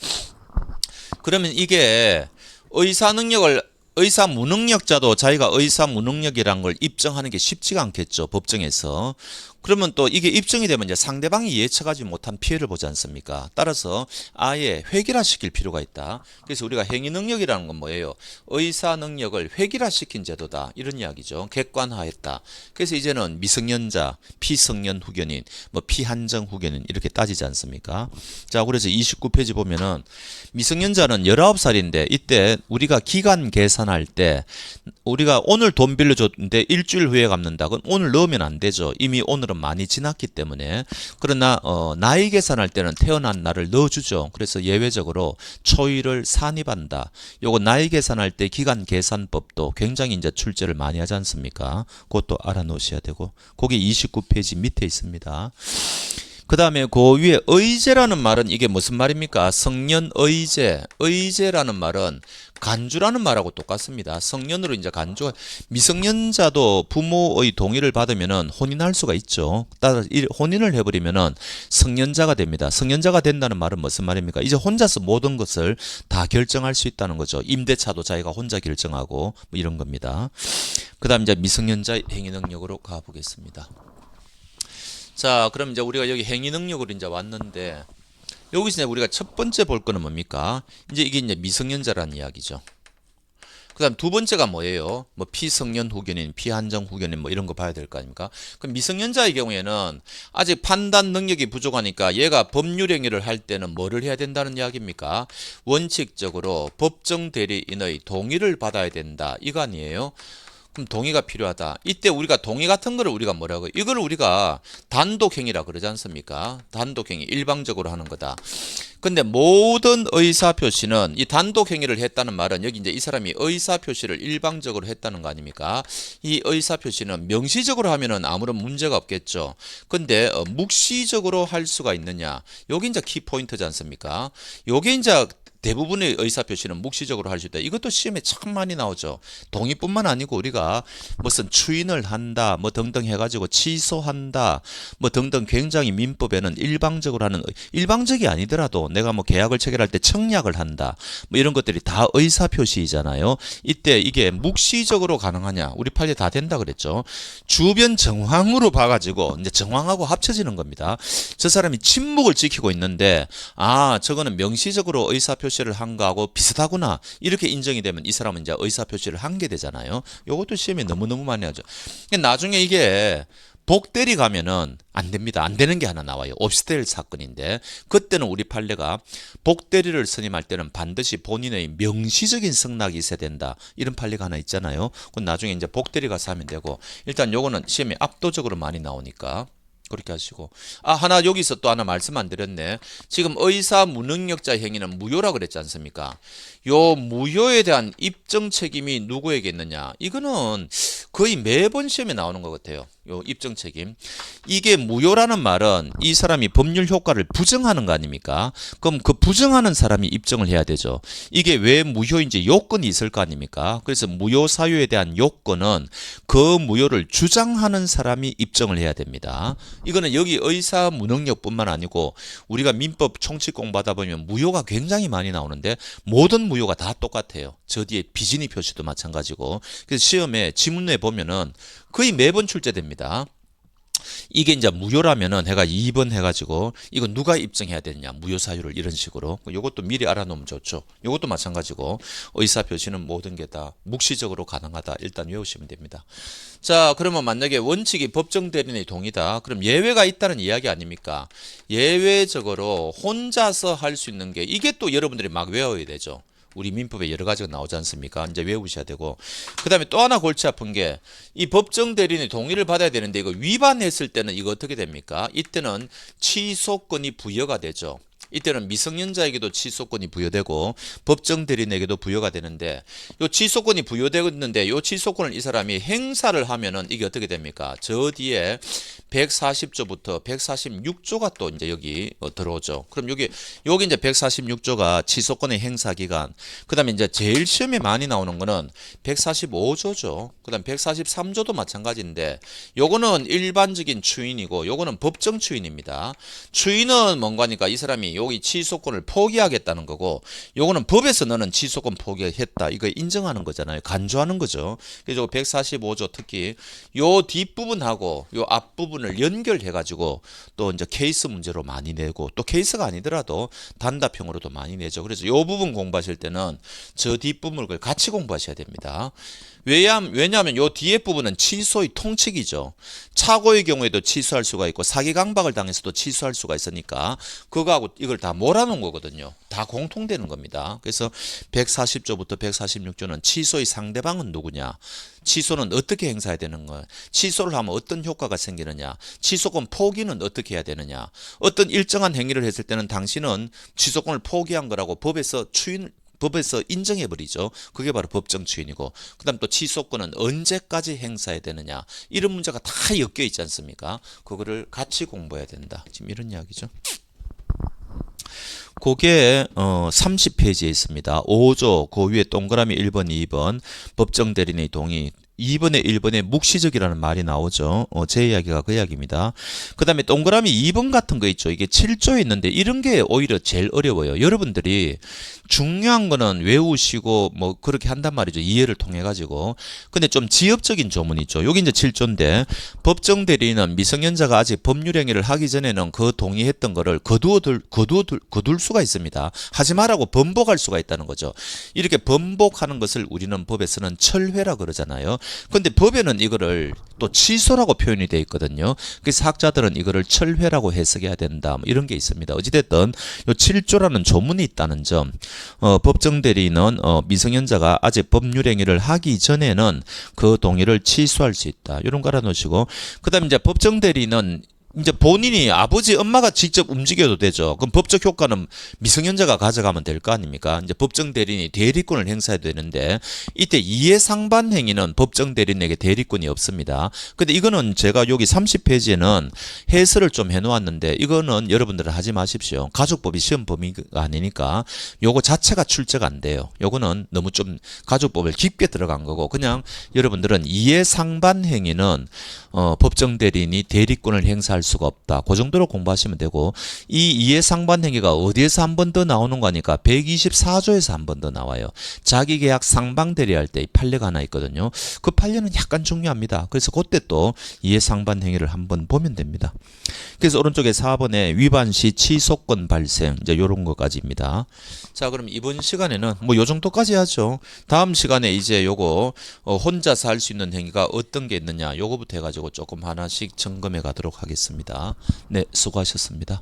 그러면 이게 의사 무능력자도 자기가 의사 무능력이란 걸 입증하는 게 쉽지가 않겠죠. 법정에서. 그러면 또 이게 입증이 되면 이제 상대방이 예측하지 못한 피해를 보지 않습니까? 따라서 아예 획일화시킬 필요가 있다. 그래서 우리가 행위 능력이라는 건 뭐예요? 의사 능력을 획일화시킨 제도다. 이런 이야기죠. 객관화했다. 그래서 이제는 미성년자, 피성년 후견인, 뭐 피한정 후견인 이렇게 따지지 않습니까? 자, 그래서 29페이지 보면은 미성년자는 19살인데 이때 우리가 기간 계산할 때 우리가 오늘 돈 빌려줬는데 일주일 후에 갚는다. 그건 오늘 넣으면 안 되죠. 이미 오늘은 많이 지났기 때문에. 그러나 나이 계산할 때는 태어난 날을 넣어주죠. 그래서 예외적으로 초일을 산입한다. 요거 나이 계산할 때 기간 계산법도 굉장히 이제 출제를 많이 하지 않습니까? 그것도 알아놓으셔야 되고. 거기 29페이지 밑에 있습니다. 그 다음에 그 위에 의제라는 말은 이게 무슨 말입니까? 성년 의제. 의제라는 말은 간주라는 말하고 똑같습니다. 성년으로 이제 간주. 미성년자도 부모의 동의를 받으면은 혼인할 수가 있죠. 따라서 혼인을 해버리면은 성년자가 됩니다. 성년자가 된다는 말은 무슨 말입니까? 이제 혼자서 모든 것을 다 결정할 수 있다는 거죠. 임대차도 자기가 혼자 결정하고 뭐 이런 겁니다. 그 다음 이제 미성년자 행위 능력으로 가보겠습니다. 자, 그럼 이제 우리가 여기 행위 능력으로 이제 왔는데 여기서 이제 우리가 첫 번째 볼 거는 뭡니까? 이제 이게 이제 미성년자라는 이야기죠. 그다음 두 번째가 뭐예요? 뭐 피성년 후견인, 피한정 후견인 뭐 이런 거 봐야 될 거 아닙니까? 그럼 미성년자의 경우에는 아직 판단 능력이 부족하니까 얘가 법률 행위를 할 때는 뭐를 해야 된다는 이야기입니까? 원칙적으로 법정 대리인의 동의를 받아야 된다. 이거 아니에요? 그럼 동의가 필요하다. 이때 우리가 동의 같은 거를 우리가 뭐라고? 이걸 우리가 단독행위라 그러지 않습니까? 단독행위, 일방적으로 하는 거다. 근데 모든 의사표시는 이 단독행위를 했다는 말은 여기 이제 이 사람이 의사표시를 일방적으로 했다는 거 아닙니까? 이 의사표시는 명시적으로 하면은 아무런 문제가 없겠죠. 근데 묵시적으로 할 수가 있느냐? 여기 이제 키포인트지 않습니까? 요게 이제 대부분의 의사표시는 묵시적으로 할 수 있다. 이것도 시험에 참 많이 나오죠. 동의뿐만 아니고 우리가 무슨 추인을 한다, 뭐 등등 해가지고 취소한다, 뭐 등등 굉장히 민법에는 일방적으로 하는, 일방적이 아니더라도 내가 뭐 계약을 체결할 때 청약을 한다, 뭐 이런 것들이 다 의사표시이잖아요. 이때 이게 묵시적으로 가능하냐? 우리 판례 다 된다 그랬죠. 주변 정황으로 봐가지고 이제 정황하고 합쳐지는 겁니다. 저 사람이 침묵을 지키고 있는데 아, 저거는 명시적으로 의사표시 를 한 거하고 비슷하구나 이렇게 인정이 되면 이 사람은 이제 의사표시를 한 게 되잖아요. 이것도 시험에 너무너무 많이 하죠. 나중에 이게 복대리 가면은 안 됩니다. 안 되는 게 하나 나와요. 옵스텔 사건인데 그때는 우리 판례가 복대리를 선임할 때는 반드시 본인의 명시적인 승낙이 있어야 된다. 이런 판례가 하나 있잖아요. 그건 나중에 이제 복대리 가서 하면 되고 일단 요거는 시험에 압도적으로 많이 나오니까 그렇게 하시고. 하나 여기서 또 하나 말씀 안 드렸네. 지금 의사 무능력자 행위는 무효라 그랬지 않습니까? 요 무효에 대한 입증 책임이 누구에게 있느냐? 이거는 거의 매번 시험에 나오는 것 같아요. 요 입증 책임. 이게 무효라는 말은 이 사람이 법률 효과를 부정하는 거 아닙니까? 그럼 그 부정하는 사람이 입증을 해야 되죠. 이게 왜 무효인지 요건이 있을 거 아닙니까? 그래서 무효 사유에 대한 요건은 그 무효를 주장하는 사람이 입증을 해야 됩니다. 이거는 여기 의사 무능력뿐만 아니고 우리가 민법 총칙 공부하다 보면 무효가 굉장히 많이 나오는데 모든 무효가 다 똑같아요. 저 뒤에 비진이 표시도 마찬가지고. 그래서 시험에 지문에 보면은 거의 매번 출제됩니다. 이게 이제 무효라면은 해가 2번 해가지고 이거 누가 입증해야 되느냐 무효 사유를 이런 식으로 요것도 미리 알아놓으면 좋죠. 요것도 마찬가지고 의사표시는 모든 게 다 묵시적으로 가능하다. 일단 외우시면 됩니다. 자, 그러면 만약에 원칙이 법정 대리인의 동의다. 그럼 예외가 있다는 이야기 아닙니까? 예외적으로 혼자서 할 수 있는 게 이게 또 여러분들이 막 외워야 되죠. 우리 민법에 여러 가지가 나오지 않습니까? 이제 외우셔야 되고. 그다음에 또 하나 골치 아픈 게 이 법정 대리인의 동의를 받아야 되는데 이거 위반했을 때는 이거 어떻게 됩니까? 이때는 취소권이 부여가 되죠. 이때는 미성년자에게도 취소권이 부여되고 법정 대리인에게도 부여가 되는데 요 취소권이 부여되었는데 요 취소권을 이 사람이 행사를 하면은 이게 어떻게 됩니까? 저 뒤에 140조부터 146조가 또 이제 여기 들어오죠. 그럼 여기 이제 146조가 취소권의 행사 기간. 그다음에 이제 제일 시험에 많이 나오는 거는 145조죠. 그다음 143조도 마찬가지인데 요거는 일반적인 추인이고 요거는 법정 추인입니다. 추인은 뭔가니까 이 사람이 여기 취소권을 포기하겠다는 거고 요거는 법에서 너는 취소권 포기했다 이거 인정하는 거잖아요. 간주하는 거죠. 그래서 145조 특히 요 뒷부분하고 요 앞부분을 연결해 가지고 또 이제 케이스 문제로 많이 내고 또 케이스가 아니더라도 단답형으로도 많이 내죠. 그래서 요 부분 공부하실 때는 저 뒷부분을 같이 공부하셔야 됩니다. 왜냐하면 요 뒤에 부분은 취소의 통칙이죠. 착오의 경우에도 취소할 수가 있고 사기 강박을 당해서도 취소할 수가 있으니까 그거하고 이걸 다 몰아놓은 거거든요. 다 공통되는 겁니다. 그래서 140조부터 146조는 취소의 상대방은 누구냐, 취소는 어떻게 행사해야 되는 거야, 취소를 하면 어떤 효과가 생기느냐, 취소권 포기는 어떻게 해야 되느냐, 어떤 일정한 행위를 했을 때는 당신은 취소권을 포기한 거라고 법에서 인정해버리죠. 그게 바로 법정 추인이고 그 다음 또 취소권은 언제까지 행사해야 되느냐 이런 문제가 다 엮여 있지 않습니까? 그거를 같이 공부해야 된다. 지금 이런 이야기죠. 그게 30페이지에 있습니다. 5조 그 위에 동그라미 1번 2번 법정 대리인의 동의 2번에 1번에 묵시적이라는 말이 나오죠. 제 이야기가 그 이야기입니다. 그 다음에 동그라미 2번 같은 거 있죠. 이게 7조에 있는데 이런 게 오히려 제일 어려워요. 여러분들이 중요한 거는 외우시고 뭐 그렇게 한단 말이죠. 이해를 통해 가지고. 근데 좀 지엽적인 조문이 있죠. 여기 이제 7조인데 법정 대리인은 미성년자가 아직 법률 행위를 하기 전에는 그 동의했던 거를 거둘 수가 있습니다. 하지 말라고 번복할 수가 있다는 거죠. 이렇게 번복하는 것을 우리는 법에서는 철회라 그러잖아요. 근데 법에는 이거를 또 취소라고 표현이 되어 있거든요. 그래서 학자들은 이거를 철회라고 해석해야 된다. 뭐 이런 게 있습니다. 어찌됐든 요 7조라는 조문이 있다는 점. 법정 대리인은 미성년자가 아직 법률 행위를 하기 전에는 그 동의를 취소할 수 있다. 이런 거 알아놓으시고 그다음에 이제 법정 대리인은 이제 본인이 아버지 엄마가 직접 움직여도 되죠. 그럼 법적 효과는 미성년자가 가져가면 될 거 아닙니까? 이제 법정 대리인이 대리권을 행사해야 되는데 이때 이해상반 행위는 법정 대리인에게 대리권이 없습니다. 근데 이거는 제가 여기 30페이지에는 해설을 좀 해놓았는데 이거는 여러분들은 하지 마십시오. 가족법이 시험 범위가 아니니까 요거 자체가 출제가 안 돼요. 요거는 너무 좀 가족법을 깊게 들어간 거고 그냥 여러분들은 이해상반 행위는 법정 대리인이 대리권을 행사할 수가 없다. 그 정도로 공부하시면 되고 이 이해상반 행위가 어디에서 한 번 더 나오는 거니까 124조에서 한 번 더 나와요. 자기계약 상방 대리할 때 판례가 하나 있거든요. 그 판례는 약간 중요합니다. 그래서 그때 또 이해상반 행위를 한번 보면 됩니다. 그래서 오른쪽에 4번에 위반 시 취소권 발생 이제 이런 것까지입니다. 자 그럼 이번 시간에는 뭐 요 정도까지 하죠. 다음 시간에 이제 요거 혼자서 할 수 있는 행위가 어떤 게 있느냐 요거부터 해가지고 조금 하나씩 점검해 가도록 하겠습니다. 네, 수고하셨습니다.